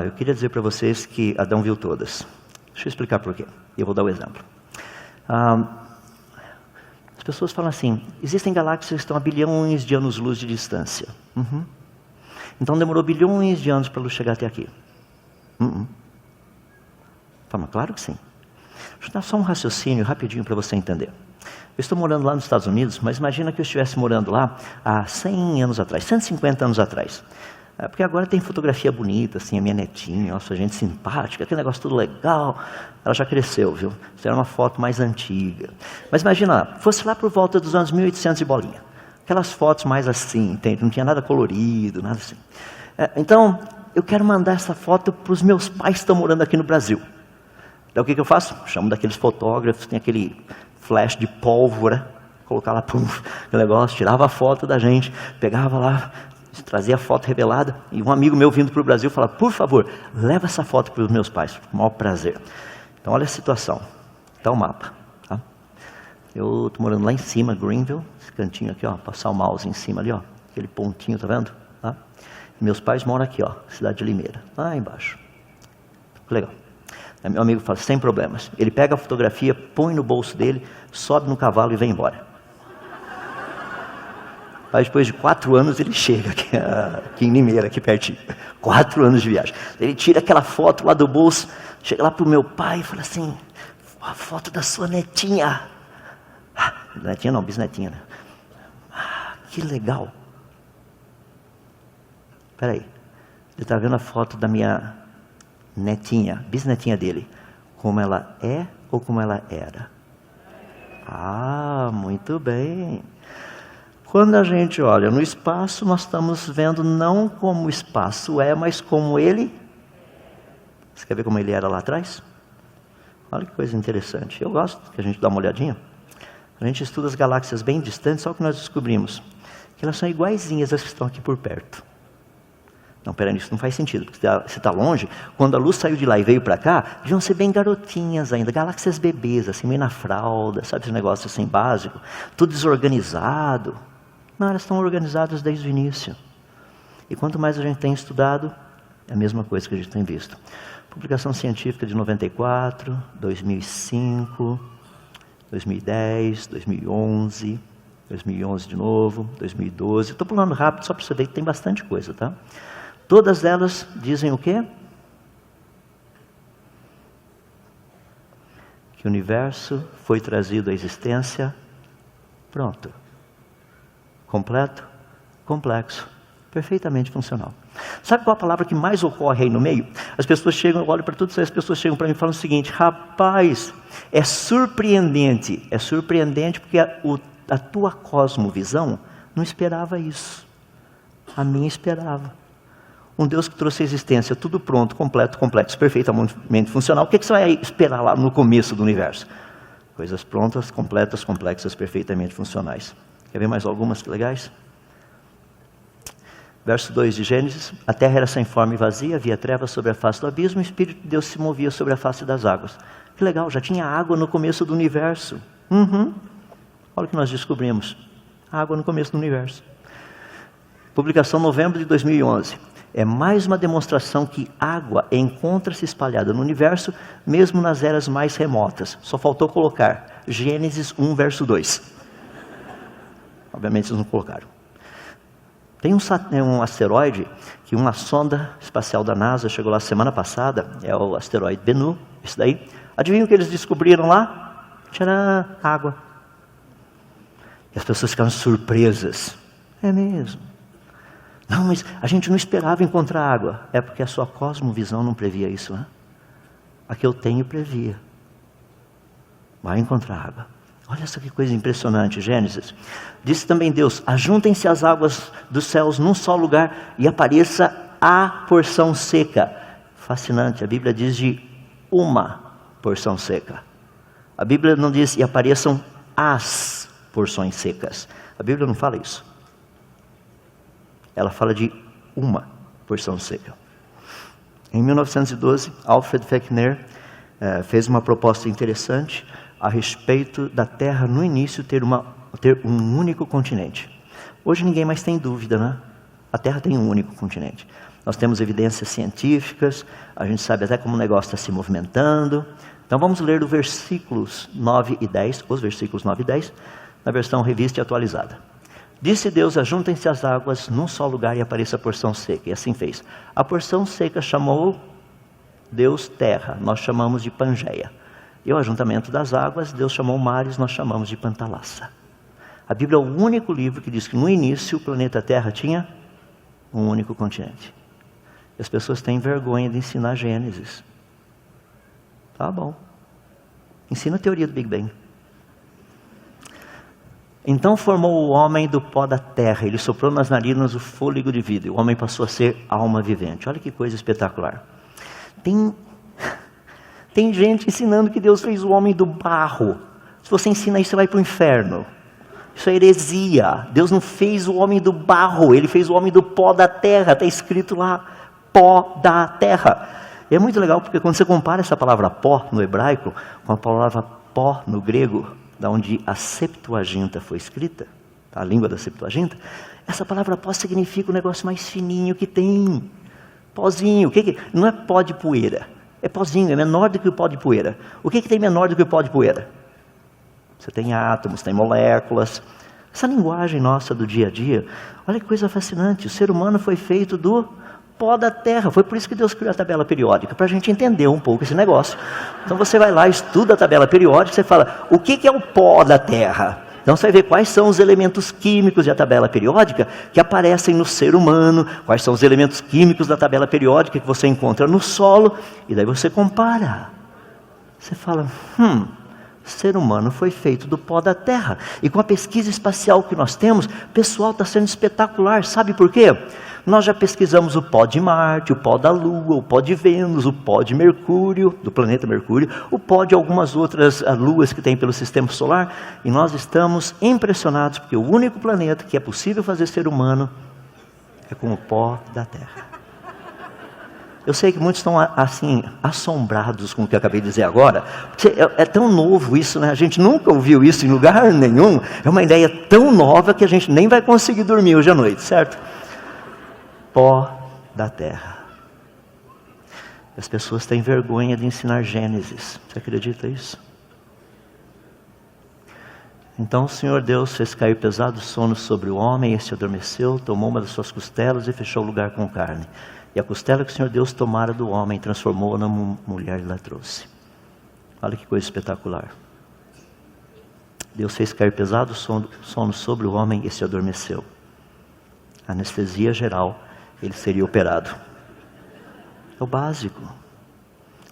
Eu queria dizer para vocês que Adão viu todas. Deixa eu explicar por quê. Eu vou dar o exemplo. As pessoas falam assim, existem galáxias que estão a bilhões de anos-luz de distância. Então demorou bilhões de anos para a luz chegar até aqui. Fala, claro que sim. Deixa eu dar só um raciocínio rapidinho para você entender. Eu estou morando lá nos Estados Unidos, mas imagina que eu estivesse morando lá há 100 anos atrás, 150 anos atrás. Porque agora tem fotografia bonita, assim, a minha netinha, nossa, gente simpática, aquele negócio tudo legal. Ela já cresceu, viu? Isso era uma foto mais antiga. Mas imagina lá, fosse lá por volta dos anos 1800 e bolinha. Aquelas fotos mais assim, entende? Não tinha nada colorido, nada assim. Então, eu quero mandar essa foto para os meus pais que estão morando aqui no Brasil. Então o que eu faço? Chamo daqueles fotógrafos, tem aquele flash de pólvora, colocar lá, pum, aquele negócio, tirava a foto da gente, pegava lá, trazia a foto revelada, e um amigo meu vindo para o Brasil falava, por favor, leva essa foto para os meus pais, com o maior prazer. Então olha a situação, está o mapa, tá? Eu estou morando lá em cima, Greenville, esse cantinho aqui, ó, passar o mouse em cima ali, ó, aquele pontinho, tá vendo? Tá? Meus pais moram aqui, ó, cidade de Limeira, lá embaixo. Legal. Meu amigo fala, sem problemas. Ele pega a fotografia, põe no bolso dele, sobe no cavalo e vem embora. Aí depois de 4 anos ele chega aqui em Limeira, aqui pertinho. 4 anos de viagem. Ele tira aquela foto lá do bolso, chega lá pro meu pai e fala assim, a foto da sua netinha. Netinha não, bisnetinha, né? Que legal. Espera aí, ele está vendo a foto da minha netinha, bisnetinha dele, como ela é ou como ela era? Muito bem. Quando a gente olha no espaço, nós estamos vendo não como o espaço é, mas como ele. Você quer ver como ele era lá atrás? Olha que coisa interessante. Eu gosto que a gente dá uma olhadinha. A gente estuda as galáxias bem distantes, só que nós descobrimos que elas são iguaizinhas às que estão aqui por perto. Não, peraí, isso não faz sentido, porque você está longe. Quando a luz saiu de lá e veio para cá, deviam ser bem garotinhas ainda, galáxias bebês, assim, meio na fralda, sabe esse negócio assim básico, tudo desorganizado. Não, elas estão organizadas desde o início. E quanto mais a gente tem estudado, é a mesma coisa que a gente tem visto. Publicação científica de 94, 2005, 2010, 2011, 2011 de novo, 2012. Estou pulando rápido só para você ver que tem bastante coisa, tá? Todas elas dizem o quê? Que o universo foi trazido à existência pronto. Completo, complexo, perfeitamente funcional. Sabe qual a palavra que mais ocorre aí no meio? As pessoas chegam, eu olho para tudo isso, as pessoas chegam para mim e falam o seguinte: rapaz, é surpreendente porque a tua cosmovisão não esperava isso. A minha esperava. Um Deus que trouxe a existência, tudo pronto, completo, complexo, perfeitamente funcional. O que você vai esperar lá no começo do universo? Coisas prontas, completas, complexas, perfeitamente funcionais. Quer ver mais algumas legais? Verso 2 de Gênesis: a terra era sem forma e vazia, havia trevas sobre a face do abismo, e o Espírito de Deus se movia sobre a face das águas. Que legal, já tinha água no começo do universo. Olha o que nós descobrimos: água no começo do universo. Publicação novembro de 2011. É mais uma demonstração que água encontra-se espalhada no universo, mesmo nas eras mais remotas. Só faltou colocar Gênesis 1, verso 2. Obviamente vocês não colocaram. Tem um asteroide que uma sonda espacial da NASA chegou lá semana passada, é o asteroide Bennu, esse daí. Adivinha o que eles descobriram lá? Tcharam, água. E as pessoas ficaram surpresas. É mesmo. Não, mas a gente não esperava encontrar água. É porque a sua cosmovisão não previa isso, né? A que eu tenho previa. Vai encontrar água. Olha só que coisa impressionante, Gênesis. Disse também Deus: ajuntem-se as águas dos céus num só lugar e apareça a porção seca. Fascinante, a Bíblia diz de uma porção seca. A Bíblia não diz e apareçam as porções secas. A Bíblia não fala isso. Ela fala de uma porção seca. Em 1912, Alfred Wegener fez uma proposta interessante a respeito da Terra no início ter um único continente. Hoje ninguém mais tem dúvida, né? A Terra tem um único continente. Nós temos evidências científicas, a gente sabe até como o negócio está se movimentando. Então vamos ler os versículos 9 e 10, na versão revista e atualizada. Disse Deus: ajuntem-se as águas num só lugar e apareça a porção seca. E assim fez. A porção seca chamou Deus terra, nós chamamos de Pangeia. E o ajuntamento das águas, Deus chamou mares, nós chamamos de Pantalassa. A Bíblia é o único livro que diz que no início o planeta Terra tinha um único continente. E as pessoas têm vergonha de ensinar Gênesis. Tá bom. Ensina a teoria do Big Bang. Então formou o homem do pó da terra, ele soprou nas narinas o fôlego de vida, e o homem passou a ser alma vivente. Olha que coisa espetacular. Tem gente ensinando que Deus fez o homem do barro. Se você ensina isso, você vai para o inferno. Isso é heresia. Deus não fez o homem do barro, ele fez o homem do pó da terra. Está escrito lá, pó da terra. E é muito legal porque quando você compara essa palavra pó no hebraico com a palavra pó no grego, da onde a Septuaginta foi escrita, a língua da Septuaginta, essa palavra pó significa o negócio mais fininho que tem. Pozinho. Não é pó de poeira, é pozinho, é menor do que o pó de poeira. O que tem menor do que o pó de poeira? Você tem átomos, tem moléculas. Essa linguagem nossa do dia a dia, olha que coisa fascinante. O ser humano foi feito do pó da terra. Foi por isso que Deus criou a tabela periódica, para a gente entender um pouco esse negócio. Então você vai lá, estuda a tabela periódica, você fala, o que é o pó da terra? Então você vai ver quais são os elementos químicos da tabela periódica que aparecem no ser humano, quais são os elementos químicos da tabela periódica que você encontra no solo, e daí você compara. Você fala, o ser humano foi feito do pó da terra. E com a pesquisa espacial que nós temos, pessoal, está sendo espetacular. Sabe por quê? Nós já pesquisamos o pó de Marte, o pó da Lua, o pó de Vênus, o pó de Mercúrio, do planeta Mercúrio, o pó de algumas outras luas que tem pelo sistema solar, e nós estamos impressionados, porque o único planeta que é possível fazer ser humano é com o pó da Terra. Eu sei que muitos estão assim, assombrados com o que eu acabei de dizer agora. Porque é tão novo isso, né? A gente nunca ouviu isso em lugar nenhum. É uma ideia tão nova que a gente nem vai conseguir dormir hoje à noite, certo? Pó da terra. As pessoas têm vergonha de ensinar Gênesis. Você acredita nisso? Então o Senhor Deus fez cair pesado sono sobre o homem, e se adormeceu, tomou uma das suas costelas e fechou o lugar com carne. E a costela que o Senhor Deus tomara do homem, transformou-a numa mulher e lá trouxe. Olha que coisa espetacular. Deus fez cair pesado sono sobre o homem e se adormeceu. Anestesia geral, ele seria operado. É o básico.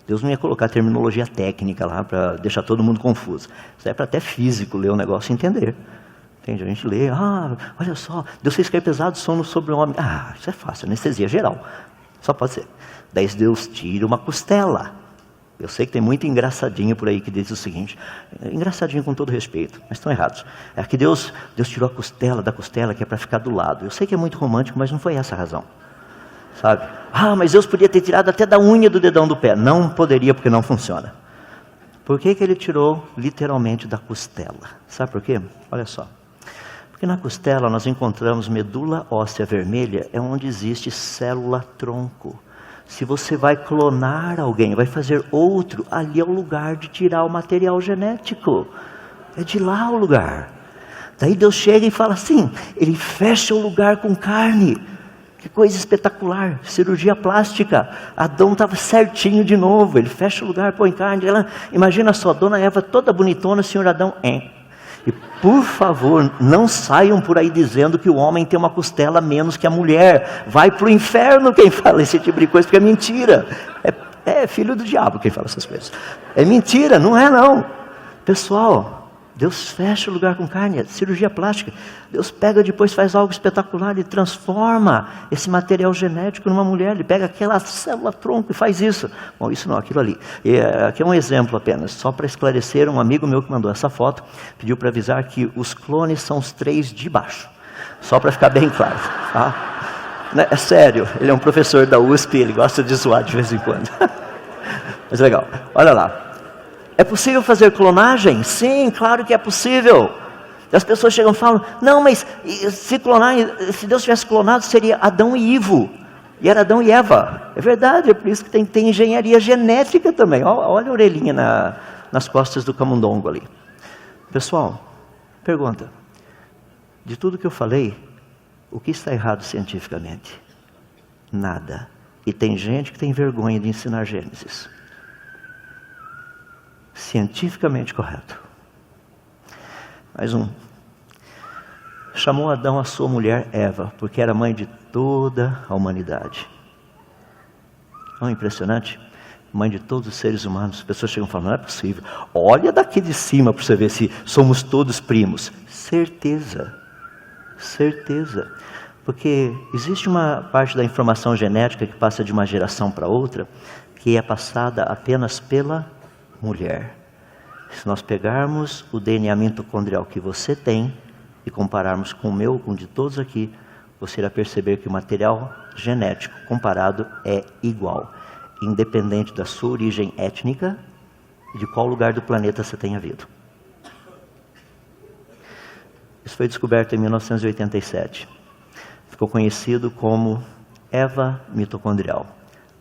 Deus não ia colocar terminologia técnica lá para deixar todo mundo confuso. Isso é para até físico ler o negócio e entender. Entende? A gente lê, olha só, Deus fez cair pesado sono sobre o homem. Isso é fácil, anestesia geral. Só pode ser. Daí Deus tira uma costela. Eu sei que tem muito engraçadinho por aí que diz o seguinte, engraçadinho com todo respeito, mas estão errados. É que Deus tirou a costela da costela que é para ficar do lado. Eu sei que é muito romântico, mas não foi essa a razão. Sabe? Mas Deus podia ter tirado até da unha do dedão do pé. Não poderia, porque não funciona. Por que ele tirou literalmente da costela? Sabe por quê? Olha só. Porque na costela nós encontramos medula óssea vermelha, é onde existe célula-tronco. Se você vai clonar alguém, vai fazer outro, ali é o lugar de tirar o material genético. É de lá o lugar. Daí Deus chega e fala assim, ele fecha o lugar com carne. Que coisa espetacular, cirurgia plástica. Adão estava certinho de novo, ele fecha o lugar, põe carne. Imagina só, dona Eva toda bonitona, senhor Adão, E por favor, não saiam por aí dizendo que o homem tem uma costela menos que a mulher. Vai para o inferno quem fala esse tipo de coisa, porque é mentira. É filho do diabo quem fala essas coisas. É mentira, não é não. Pessoal, Deus fecha o lugar com carne, cirurgia plástica. Deus pega depois, faz algo espetacular, ele transforma esse material genético numa mulher, ele pega aquela célula-tronco e faz isso. Bom, isso não, aquilo ali. Aqui é um exemplo apenas, só para esclarecer, um amigo meu que mandou essa foto, pediu para avisar que os clones são os 3 de baixo. Só para ficar bem claro. Tá? É sério, ele é um professor da USP, ele gosta de zoar de vez em quando. Mas legal, olha lá. É possível fazer clonagem? Sim, claro que é possível. As pessoas chegam e falam, não, mas se Deus tivesse clonado, seria Adão e Ivo. E era Adão e Eva. É verdade, é por isso que tem engenharia genética também. Olha a orelhinha nas costas do camundongo ali. Pessoal, pergunta. De tudo que eu falei, o que está errado cientificamente? Nada. E tem gente que tem vergonha de ensinar Gênesis. Cientificamente correto. Mais um. Chamou Adão a sua mulher Eva, porque era mãe de toda a humanidade. Não é impressionante? Mãe de todos os seres humanos. As pessoas chegam e falam, não é possível. Olha daqui de cima para você ver se somos todos primos. Certeza. Certeza. Porque existe uma parte da informação genética que passa de uma geração para outra, que é passada apenas pela mulher. Se nós pegarmos o DNA mitocondrial que você tem e compararmos com o meu, com o de todos aqui, você irá perceber que o material genético comparado é igual, independente da sua origem étnica e de qual lugar do planeta você tenha vindo. Isso foi descoberto em 1987. Ficou conhecido como Eva mitocondrial,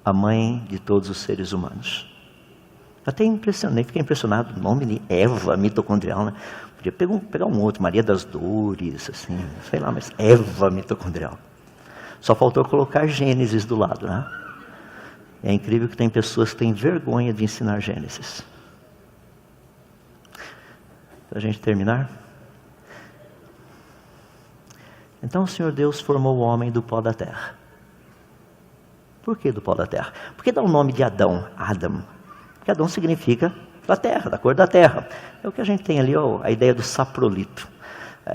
a mãe de todos os seres humanos. Até impressionei, fiquei impressionado, o nome de Eva mitocondrial, né? Podia pegar um outro, Maria das Dores, assim, sei lá, mas Eva mitocondrial. Só faltou colocar Gênesis do lado, né? É incrível que tem pessoas que têm vergonha de ensinar Gênesis. Para a gente terminar. Então o Senhor Deus formou o homem do pó da terra. Por que do pó da terra? Por que dá o nome de Adão, Adam? Porque Adão significa da terra, da cor da terra. É o que a gente tem ali, a ideia do saprolito.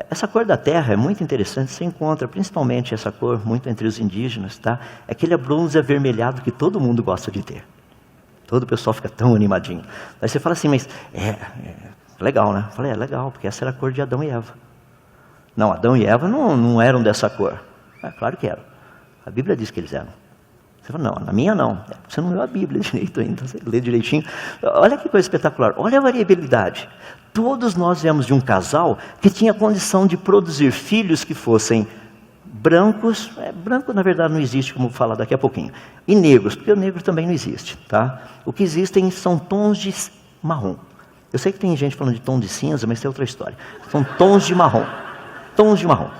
Essa cor da terra é muito interessante, você encontra principalmente essa cor muito entre os indígenas, tá? É aquele bronze avermelhado que todo mundo gosta de ter. Todo o pessoal fica tão animadinho. Aí você fala assim, mas legal, né? Eu falei, legal, porque essa era a cor de Adão e Eva. Não, Adão e Eva não eram dessa cor. Claro que eram. A Bíblia diz que eles eram. Você fala, não, na minha não. Você não leu a Bíblia direito ainda, você lê direitinho. Olha que coisa espetacular, olha a variabilidade. Todos nós viemos de um casal que tinha condição de produzir filhos que fossem brancos, branco na verdade não existe, como vou falar daqui a pouquinho, e negros, porque o negro também não existe, tá? O que existem são tons de marrom. Eu sei que tem gente falando de tom de cinza, mas tem outra história. São tons de marrom, tons de marrom.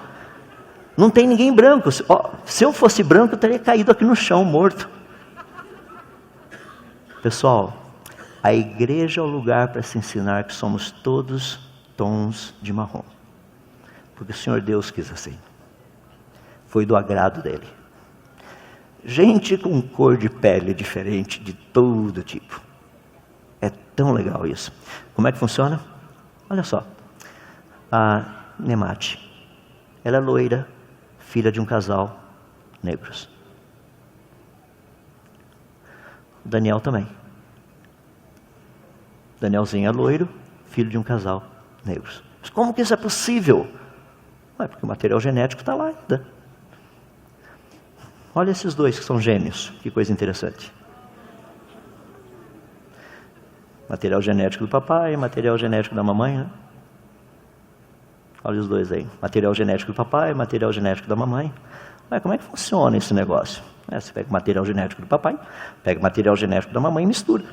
Não tem ninguém branco. Se eu fosse branco, eu teria caído aqui no chão, morto. Pessoal, a igreja é o lugar para se ensinar que somos todos tons de marrom. Porque o Senhor Deus quis assim. Foi do agrado dele. Gente com cor de pele diferente, de todo tipo. É tão legal isso. Como é que funciona? Olha só. A Nemate, ela é loira, filha de um casal negros. O Daniel também. Danielzinho é loiro, filho de um casal negros. Mas como que isso é possível? Porque o material genético está lá ainda. Olha esses dois que são gêmeos, que coisa interessante. Material genético do papai, material genético da mamãe, né? Olha os dois aí. Material genético do papai, material genético da mamãe. Mas como é que funciona esse negócio? Você pega o material genético do papai, pega o material genético da mamãe e mistura.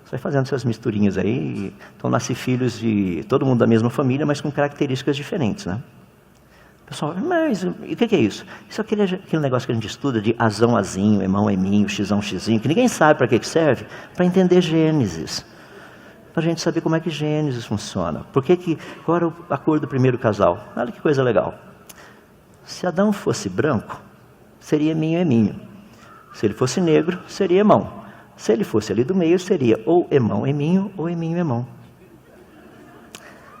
Você vai fazendo essas misturinhas aí, então nascem filhos de todo mundo da mesma família, mas com características diferentes, né? Pessoal, mas o que é isso? Isso é aquele negócio que a gente estuda de azão, azinho, emão, eminho, xizão, xizinho, que ninguém sabe para que serve, para entender Gênesis. Para a gente saber como é que Gênesis funciona. Qual era a cor do primeiro casal? Olha que coisa legal. Se Adão fosse branco, seria eminho, eminho. Se ele fosse negro, seria emão. Se ele fosse ali do meio, seria ou emão, eminho, ou eminho, emão.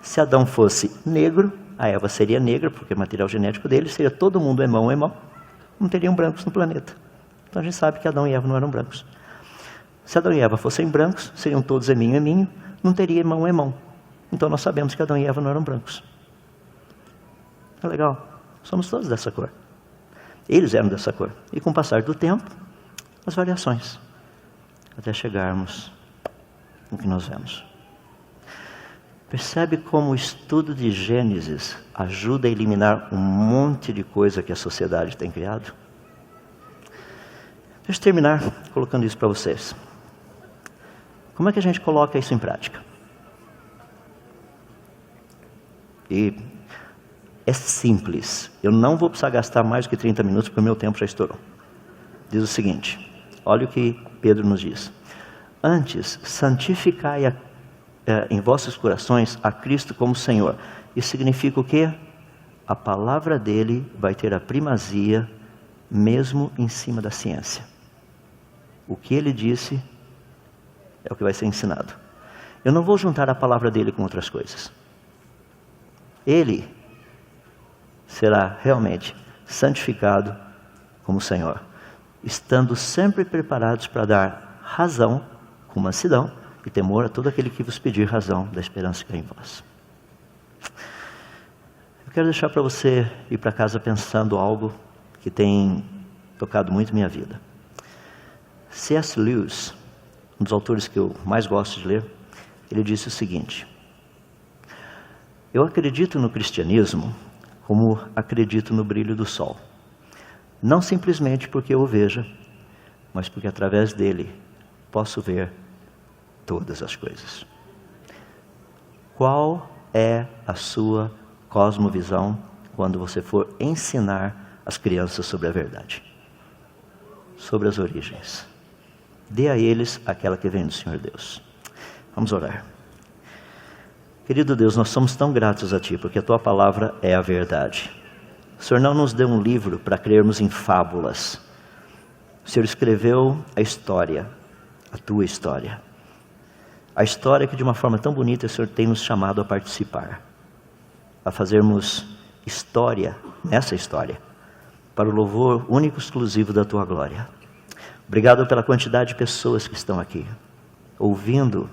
Se Adão fosse negro, a Eva seria negra, porque o material genético dele seria todo mundo emão, emão. Não teriam brancos no planeta. Então a gente sabe que Adão e Eva não eram brancos. Se Adão e Eva fossem brancos, seriam todos eminho, eminho, não teria emão, emão. Então nós sabemos que Adão e Eva não eram brancos. É legal. Somos todos dessa cor. Eles eram dessa cor. E com o passar do tempo, as variações. Até chegarmos no que nós vemos. Percebe como o estudo de Gênesis ajuda a eliminar um monte de coisa que a sociedade tem criado? Deixa eu terminar colocando isso para vocês. Como é que a gente coloca isso em prática? E é simples. Eu não vou precisar gastar mais do que 30 minutos, porque o meu tempo já estourou. Diz o seguinte, olha o que Pedro nos diz. Antes, santificai em vossos corações a Cristo como Senhor. Isso significa o quê? A palavra dele vai ter a primazia mesmo em cima da ciência. O que ele disse é o que vai ser ensinado. Eu não vou juntar a palavra dele com outras coisas. Ele será realmente santificado como Senhor, estando sempre preparados para dar razão com mansidão e temor a todo aquele que vos pedir razão da esperança que há em vós. Eu quero deixar para você ir para casa pensando algo que tem tocado muito minha vida. C.S. Lewis, um dos autores que eu mais gosto de ler, ele disse o seguinte: eu acredito no cristianismo como acredito no brilho do sol. Não simplesmente porque eu o veja, mas porque através dele posso ver todas as coisas. Qual é a sua cosmovisão quando você for ensinar as crianças sobre a verdade? Sobre as origens. Dê a eles aquela que vem do Senhor Deus. Vamos orar. Querido Deus, nós somos tão gratos a Ti, porque a Tua palavra é a verdade. O Senhor não nos deu um livro para crermos em fábulas. O Senhor escreveu a história, a Tua história. A história que de uma forma tão bonita o Senhor tem nos chamado a participar. A fazermos história nessa história, para o louvor único e exclusivo da Tua glória. Obrigado pela quantidade de pessoas que estão aqui, ouvindo,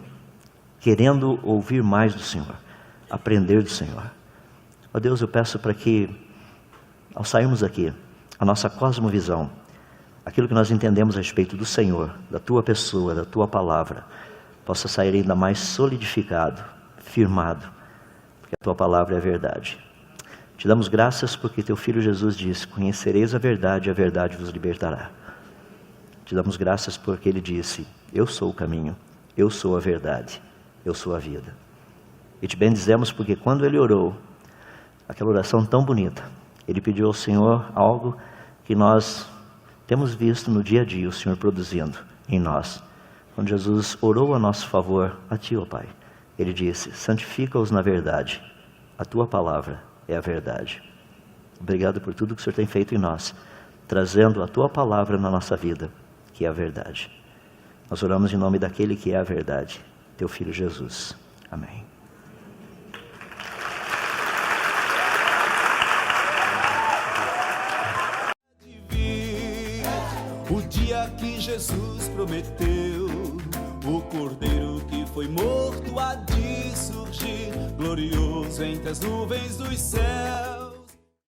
querendo ouvir mais do Senhor, aprender do Senhor. Ó Deus, eu peço para que, ao sairmos aqui, a nossa cosmovisão aquilo que nós entendemos a respeito do Senhor, da Tua pessoa, da Tua palavra, possa sair ainda mais solidificado, firmado, porque a Tua palavra é a verdade. Te damos graças porque Teu Filho Jesus disse: conhecereis a verdade vos libertará. Te damos graças porque Ele disse: eu sou o caminho, eu sou a verdade, eu sou a vida. E te bendizemos porque quando Ele orou, aquela oração tão bonita, Ele pediu ao Senhor algo que nós temos visto no dia a dia o Senhor produzindo em nós. Quando Jesus orou a nosso favor, a Ti, ó Pai, Ele disse: santifica-os na verdade, a Tua palavra é a verdade. Obrigado por tudo que o Senhor tem feito em nós, trazendo a Tua palavra na nossa vida, que é a verdade. Nós oramos em nome daquele que é a verdade, Teu Filho Jesus. Amém. O dia que Jesus prometeu, o cordeiro que foi morto há de surgir, glorioso entre as nuvens dos céus.